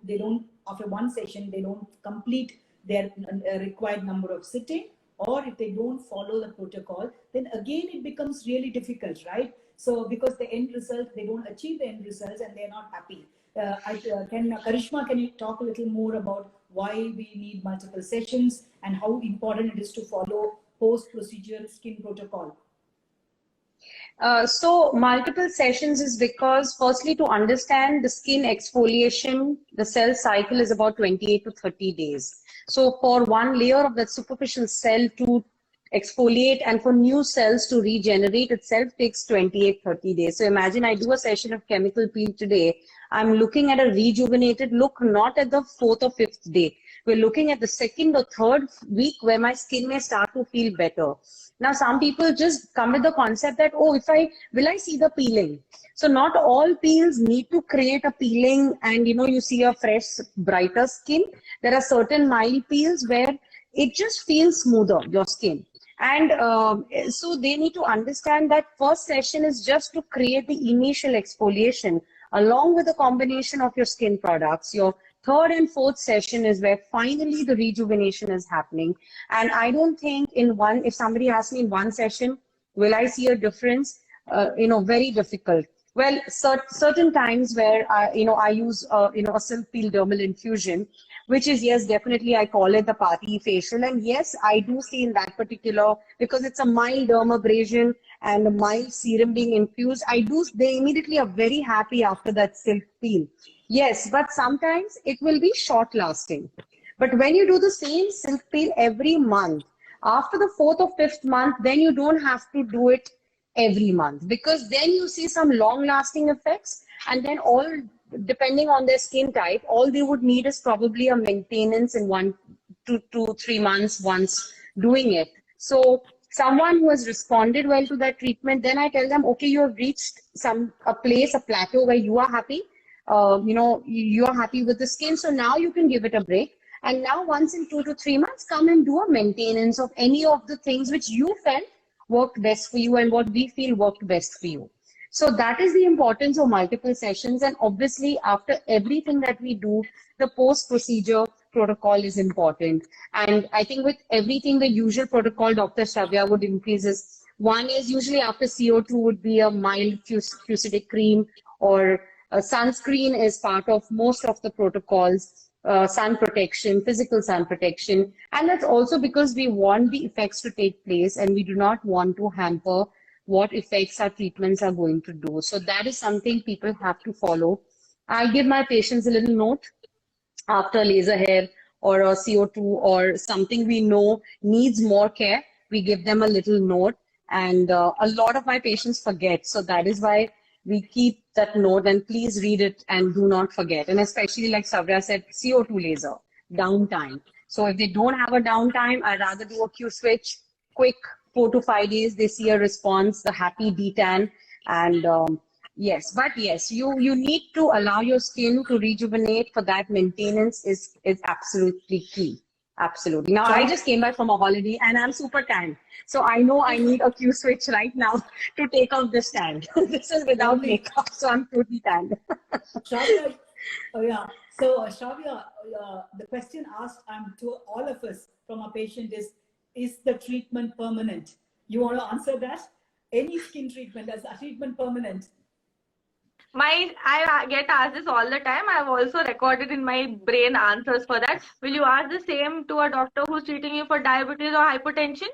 after 1 session, they don't complete their required number of sitting, or if they don't follow the protocol, then again it becomes really difficult, right? So because the end result, they don't achieve the end results and they're not happy. Karishma, can you talk a little more about why we need multiple sessions and how important it is to follow post-procedure skin protocol? So multiple sessions is because firstly, to understand the skin exfoliation, the cell cycle is about 28 to 30 days. So for one layer of that superficial cell to exfoliate and for new cells to regenerate itself takes 28-30 days. So imagine I do a session of chemical peel today. I'm looking at a rejuvenated look, not at the 4th or 5th day. We're looking at the 2nd or 3rd week where my skin may start to feel better. Now, some people just come with the concept that, oh, will I see the peeling? So not all peels need to create a peeling and, you see a fresh, brighter skin. There are certain mild peels where it just feels smoother, your skin. And so they need to understand that first session is just to create the initial exfoliation along with a combination of your skin products. Your 3rd and 4th session is where finally the rejuvenation is happening. And I don't think if somebody asks me in one session, will I see a difference? Very difficult. Well, certain times where I use a silk peel dermal infusion, which is, yes, definitely I call it the party facial. And yes, I do see in that particular, because it's a mild dermabrasion and a mild serum being infused, they immediately are very happy after that silk peel. Yes, but sometimes it will be short lasting. But when you do the same silk peel every month, after the 4th or 5th month, then you don't have to do it every month, because then you see some long lasting effects. And then depending on their skin type, all they would need is probably a maintenance in 1 to 2, 3 months once doing it. So someone who has responded well to that treatment, then I tell them, okay, you have reached a plateau where you are happy. You are happy with the skin. So now you can give it a break. And now once in 2 to 3 months, come and do a maintenance of any of the things which you felt worked best for you and what we feel worked best for you. So that is the importance of multiple sessions. And obviously, after everything that we do, the post-procedure protocol is important. And I think with everything, the usual protocol Dr. Shravya would increase is, one is usually after CO2 would be a mild fusidic cream, or sunscreen is part of most of the protocols, sun protection, physical sun protection. And that's also because we want the effects to take place and we do not want to hamper what effects our treatments are going to do. So that is something people have to follow. I give my patients a little note after laser hair or a CO2 or something we know needs more care. We give them a little note, and a lot of my patients forget. So that is why we keep that note, and please read it and do not forget. And especially like Savya said, CO2 laser, downtime. So if they don't have a downtime, I'd rather do a Q switch, quick 4 to 5 days, they see a response, the happy detan. And yes, but yes, you need to allow your skin to rejuvenate. For that, maintenance is absolutely key. Absolutely. Now, I just came back from a holiday and I'm super tan. So I know I need a Q switch right now to take off this tan. This is without makeup, so I'm totally tanned. Shravya, oh yeah. So Shravya, the question asked to all of us from a patient is the treatment permanent? You want to answer that? Any skin treatment, is a treatment permanent? I get asked this all the time. I've also recorded in my brain answers for that. Will you ask the same to a doctor who's treating you for diabetes or hypertension?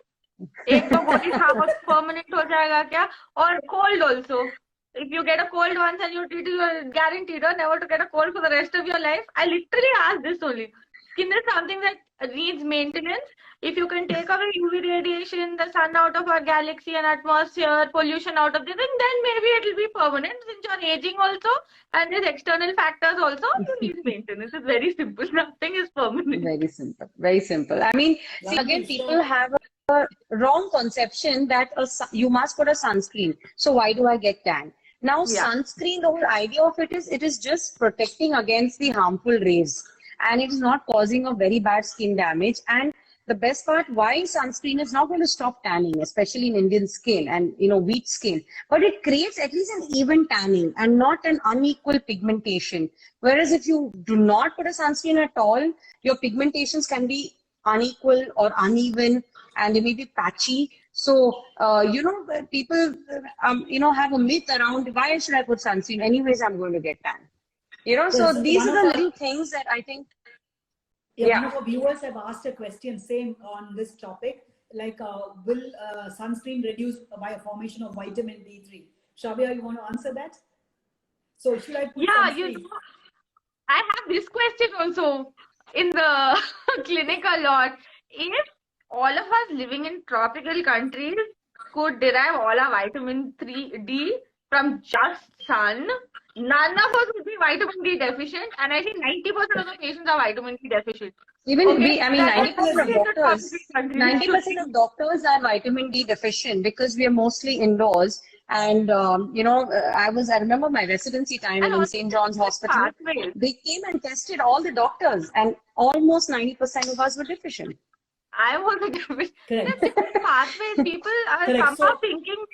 एक तो body permanent हो जाएगा क्या? Or cold also. If you get a cold once and you're guaranteed never to get a cold for the rest of your life. I literally ask this only. Skin is something that needs maintenance. If you can take away UV radiation, the sun out of our galaxy and atmosphere, pollution out of this, then maybe it will be permanent. Since you're aging also, and there's external factors also, you need maintenance. It's very simple. Nothing is permanent. Very simple. Very simple. I mean, see, again, people have a wrong conception that you must put a sunscreen. So why do I get tan? Now, sunscreen, the whole idea of it is just protecting against the harmful rays. And it is not causing a very bad skin damage. And the best part, why sunscreen is not going to stop tanning, especially in Indian skin and weak skin, but it creates at least an even tanning and not an unequal pigmentation. Whereas if you do not put a sunscreen at all, your pigmentations can be unequal or uneven, and they may be patchy. So, people, have a myth around, why should I put sunscreen? Anyways, I'm going to get tan. So Yes, these are the little things that I think. One of our viewers have asked a question, same on this topic, like will sunscreen reduce by a formation of vitamin D3? Shravya, you want to answer that? So should I put sunscreen? I have this question also in the clinic a lot. If all of us living in tropical countries could derive all our vitamin D from just sun, none of us would be vitamin D deficient, and I think 90% of the patients are vitamin D deficient. Even Okay, 90% of doctors are vitamin D deficient because we are mostly indoors. And, I remember my residency time in St. John's Hospital. They came and tested all the doctors, and almost 90% of us were deficient. I was a deficient. Pathways, people are somehow thinking,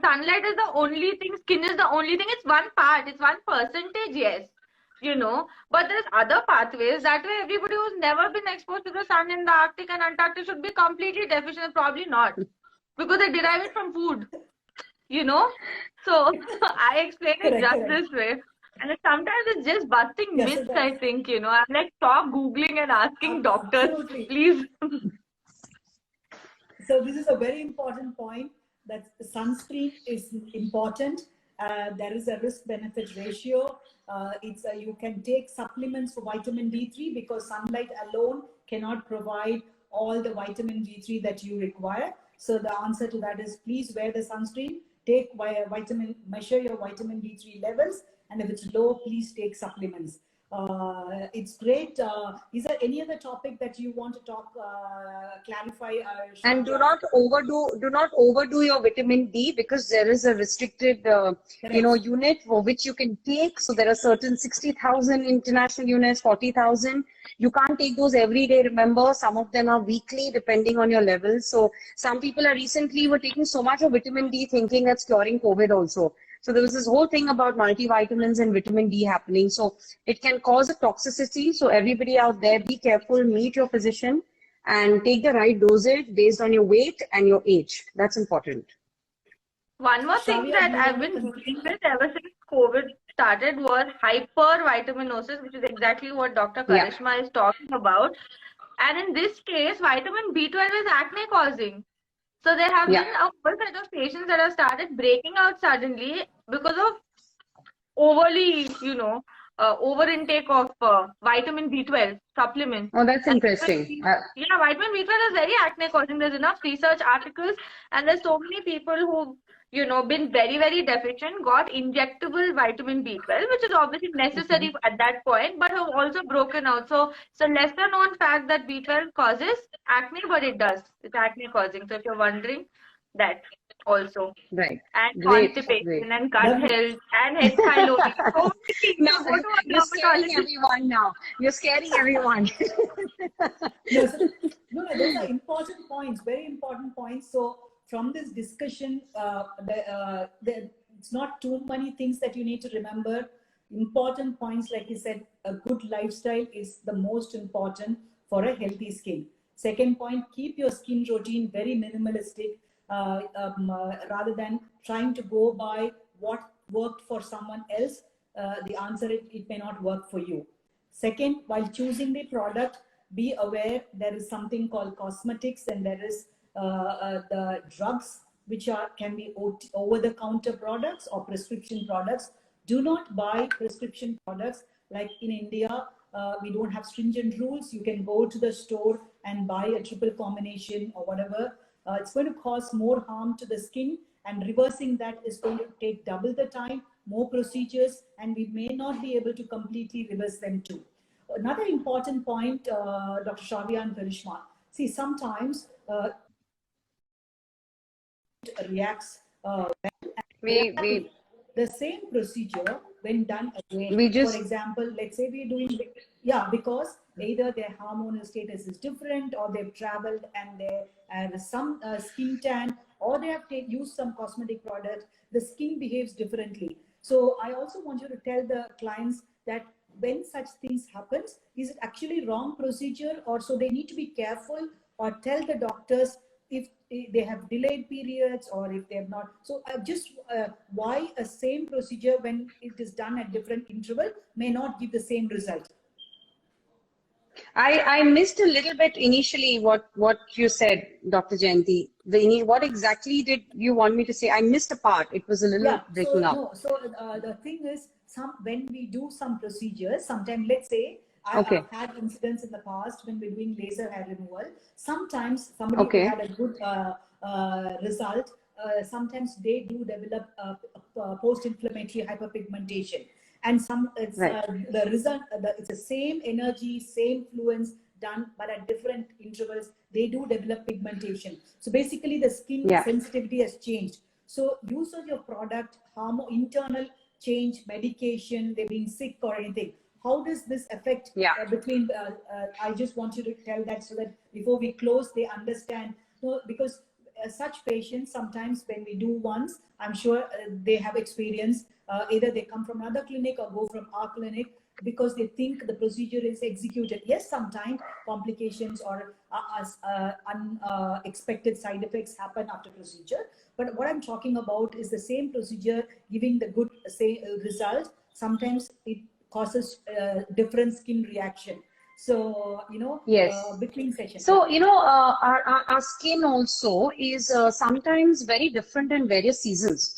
sunlight is the only thing, skin is the only thing. It's one part, it's 1%, yes. But there's other pathways. That way, everybody who's never been exposed to the sun in the Arctic and Antarctic should be completely deficient. Probably not, because they derive it from food. So I explain it just this way. And sometimes it's just busting myths, I think, I'm like, stop Googling and asking doctors, please. So this is a very important point, that sunscreen is important. There is a risk-benefit ratio. You can take supplements for vitamin D3 because sunlight alone cannot provide all the vitamin D3 that you require. So the answer to that is, please wear the sunscreen, measure your vitamin D3 levels, and if it's low, please take supplements. It's great. Is there any other topic that you want to clarify? And do not overdo your vitamin D, because there is a restricted, unit for which you can take. So there are certain 60,000 international units, 40,000. You can't take those every day. Remember, some of them are weekly, depending on your levels. So some people were taking so much of vitamin D, thinking that's curing COVID also. So there was this whole thing about multivitamins and vitamin D happening. So it can cause a toxicity. So everybody out there, be careful, meet your physician and take the right dosage based on your weight and your age. That's important. One more thing that I've been dealing with ever since COVID started was hypervitaminosis, which is exactly what Dr. Karishma is talking about. And in this case, vitamin B12 is acne causing. So there have been a whole set of patients that have started breaking out suddenly because of overly, over intake of vitamin B12 supplements. Oh, that's interesting. Vitamin B12 is very acne causing. There's enough research articles, and there's so many people who've been very, very deficient, got injectable vitamin B12, which is obviously necessary at that point, but have also broken out. So it's a lesser known fact that B12 causes acne, but it does. It's acne causing. So if you're wondering, that also. Right. And constipation and gut health and head thyroid. So now, you're scaring everyone now. You're scaring everyone. No, those are important points, very important points. So from this discussion, it's not too many things that you need to remember. Important points, like you said, a good lifestyle is the most important for a healthy skin. Second point, keep your skin routine very minimalistic, rather than trying to go by what worked for someone else. The answer, it may not work for you. Second, while choosing the product, be aware there is something called cosmetics, and there is the drugs which can be over-the-counter products or prescription products. Do not buy prescription products. Like in India, we don't have stringent rules. You can go to the store and buy a triple combination or whatever. It's going to cause more harm to the skin, and reversing that is going to take double the time, more procedures, and we may not be able to completely reverse them too. Another important point, Dr. Shravya and Karishma. See, sometimes reacts the same procedure when done again. For example, let's say we're doing, because either their hormonal status is different, or they've traveled and they have some skin tan, or they have used some cosmetic product, the skin behaves differently. So I also want you to tell the clients that when such things happens, is it actually wrong procedure, or so they need to be careful or tell the doctors if they have delayed periods or if they have not. So just why a same procedure when it is done at different interval may not give the same result? I missed a little bit initially what you said, Dr. Jayanti. What exactly did you want me to say? I missed a part. It was a little breaking up. No, so the thing is, when we do some procedures, sometimes, let's say, I've had incidents in the past when we're doing laser hair removal. Sometimes somebody who had a good result, sometimes they do develop post-inflammatory hyperpigmentation. And the result, it's the same energy, same fluence done, but at different intervals, they do develop pigmentation. So basically, the skin sensitivity has changed. So usage of product, internal change, medication, they're being sick or anything. How does this affect between? I just want you to tell that so that before we close, they understand. So, because such patients, sometimes when we do once, I'm sure they have experience. Either they come from another clinic or go from our clinic because they think the procedure is executed. Yes, sometimes complications or unexpected side effects happen after procedure. But what I'm talking about is the same procedure giving the good result. Sometimes it causes different skin reaction. So, between sessions. So, our skin also is sometimes very different in various seasons.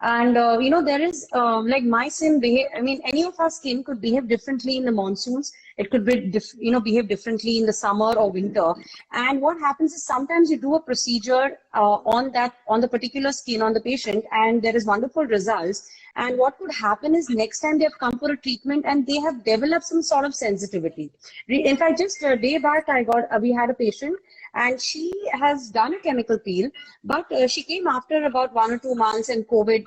And, there is like my skin any of our skin could behave differently in the monsoons. It could be, behave differently in the summer or winter. And what happens is sometimes you do a procedure on the particular skin on the patient, and there is wonderful results. And what could happen is next time they have come for a treatment and they have developed some sort of sensitivity. In fact, just a day back, we had a patient and she has done a chemical peel, but she came after about 1 or 2 months and COVID,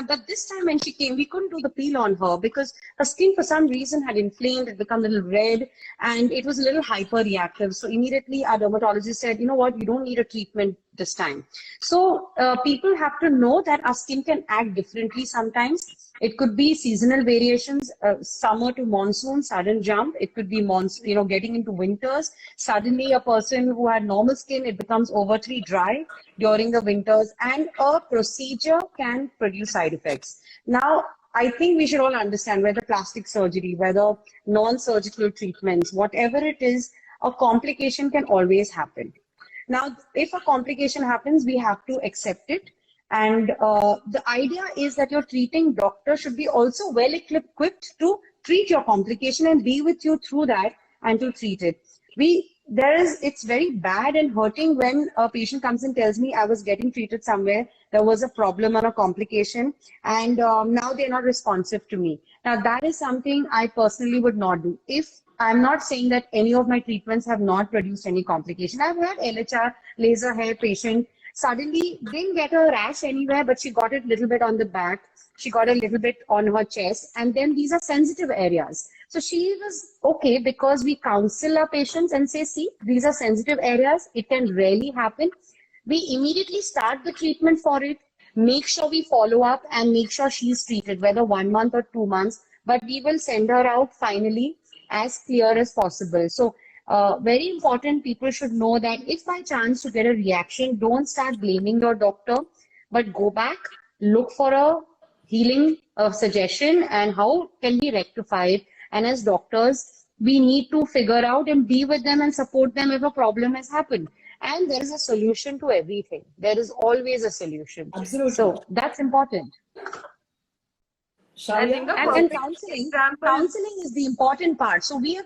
but this time when she came, we couldn't do the peel on her because her skin for some reason had inflamed, it become a little red, and it was a little hyper reactive. So immediately our dermatologist said, you know what, you don't need a treatment this time. So people have to know that our skin can act differently sometimes. It could be seasonal variations, summer to monsoon, sudden jump. It could be getting into winters. Suddenly a person who had normal skin, it becomes overtly dry during the winters, and a procedure can produce side effects. Now, I think we should all understand whether plastic surgery, whether non-surgical treatments, whatever it is, a complication can always happen. Now, if a complication happens, we have to accept it. And the idea is that your treating doctor should be also well equipped to treat your complication and be with you through that and to treat it. It's very bad and hurting when a patient comes and tells me I was getting treated somewhere, there was a problem or a complication, and now they're not responsive to me. Now, that is something I personally would not do. I'm not saying that any of my treatments have not produced any complication. I've had LHR, laser hair patient, suddenly didn't get a rash anywhere, but she got it a little bit on the back. She got a little bit on her chest. And then these are sensitive areas. So she was okay because we counsel our patients and say, see, these are sensitive areas. It can rarely happen. We immediately start the treatment for it. Make sure we follow up and make sure she's treated, whether 1 month or 2 months. But we will send her out finally as clear as possible. So very important, people should know that if by chance you get a reaction, don't start blaming your doctor, but go back, look for a healing suggestion and how can be rectified. And as doctors, we need to figure out and be with them and support them if a problem has happened. And there is a solution to everything. There is always a solution. Absolutely. So that's important. And counseling is the important part. So we are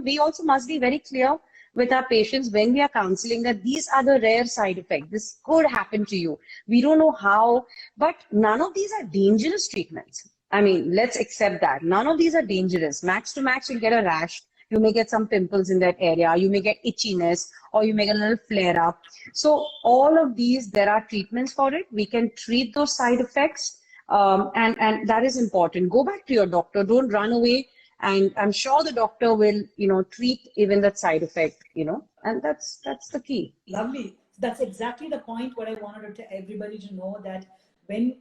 we also must be very clear with our patients when we are counseling that these are the rare side effects. This could happen to you. We don't know how, but none of these are dangerous treatments. I mean, let's accept that. None of these are dangerous. Max to max, you'll get a rash. You may get some pimples in that area. You may get itchiness, or you may get a little flare up. So all of these, there are treatments for it. We can treat those side effects. And that is important. Go back to your doctor. Don't run away. And I'm sure the doctor will, treat even that side effect, and that's the key. Lovely. That's exactly the point what I wanted to everybody to know, that when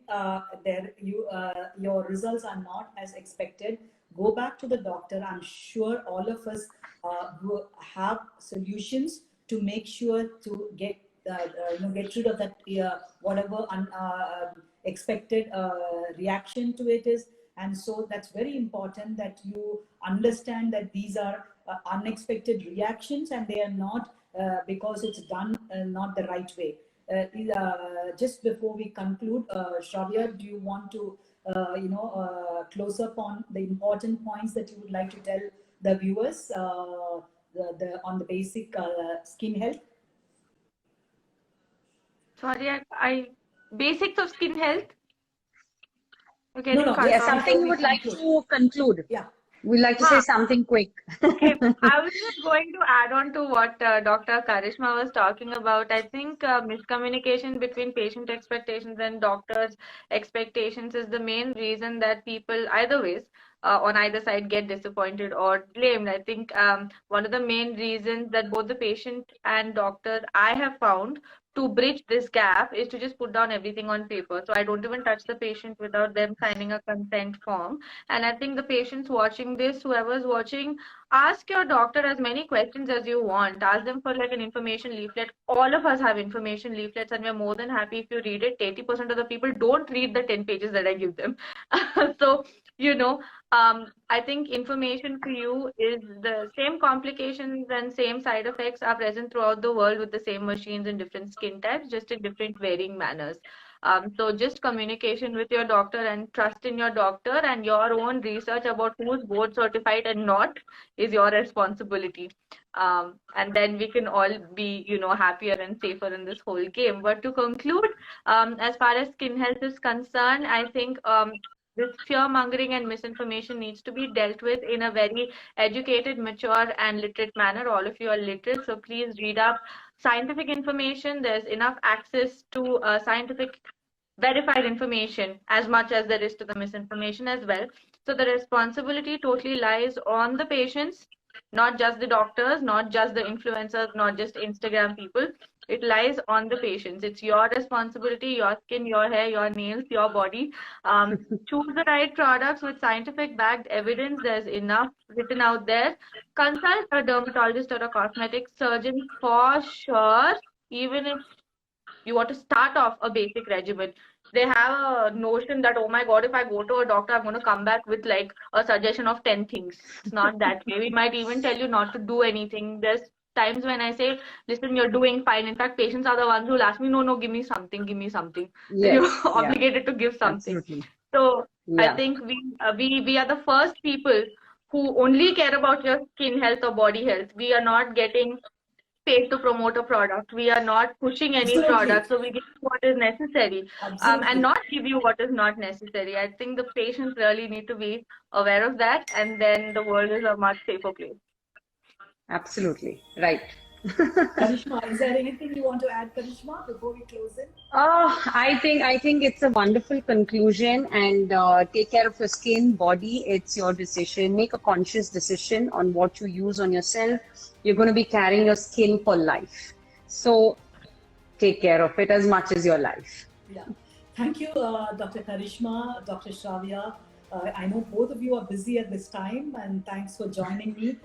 your results are not as expected, go back to the doctor. I'm sure all of us will have solutions to make sure to get get rid of that whatever expected reaction to it is. And so that's very important that you understand that these are unexpected reactions, and they are not because it's done not the right way. Just before we conclude, Shravya, do you want to close up on the important points that you would like to tell the viewers on the basic skin health? Sorry, I basics of skin health. Okay, No, Yeah, something you would like to conclude. Yeah. We'd like to say something quick. Okay, I was just going to add on to what Dr. Karishma was talking about. I think miscommunication between patient expectations and doctors' expectations is the main reason that people, either ways, on either side, get disappointed or blamed. I think one of the main reasons that both the patient and doctor, I have found, to bridge this gap is to just put down everything on paper. So I don't even touch the patient without them signing a consent form. And I think the patients watching this, whoever's watching, ask your doctor as many questions as you want. Ask them for like an information leaflet. All of us have information leaflets, and we're more than happy if you read it. 80% of the people don't read the 10 pages that I give them. So, I think information for you is the same complications and same side effects are present throughout the world with the same machines in different skin types, just in different varying manners. So just communication with your doctor and trust in your doctor, and your own research about who's board certified and not is your responsibility. And then we can all be, happier and safer in this whole game. But to conclude, as far as skin health is concerned, I think this fear mongering and misinformation needs to be dealt with in a very educated, mature, and literate manner. All of you are literate, so please read up scientific information. There's enough access to scientific verified information as much as there is to the misinformation as well. So the responsibility totally lies on the patients, not just the doctors, not just the influencers, not just Instagram people. It lies on the patients. It's your responsibility, your skin, your hair, your nails, your body. Choose the right products with scientific backed evidence. There's enough written out there. Consult a dermatologist or a cosmetic surgeon for sure, even if you want to start off a basic regimen. They have a notion that, oh my God, if I go to a doctor, I'm going to come back with like a suggestion of 10 things. It's not that way. We might even tell you not to do anything. There's times when I say, listen, you're doing fine. In fact, patients are the ones who will ask me, no, give me something, give me something. Yes, You're obligated to give something. Absolutely. So Yeah. I think we are the first people who only care about your skin health or body health. We are not getting paid to promote a product. We are not pushing any Absolutely. product. So we give you what is necessary and not give you what is not necessary. I think the patients really need to be aware of that, and then the world is a much safer place. Absolutely. Right. Karishma, is there anything you want to add, Karishma, before we close it? I think it's a wonderful conclusion, and take care of your skin, body. It's your decision. Make a conscious decision on what you use on yourself. You're going to be carrying your skin for life. So take care of it as much as your life. Yeah. Thank you, Dr. Karishma, Dr. Shravya. I know both of you are busy at this time, and thanks for joining me.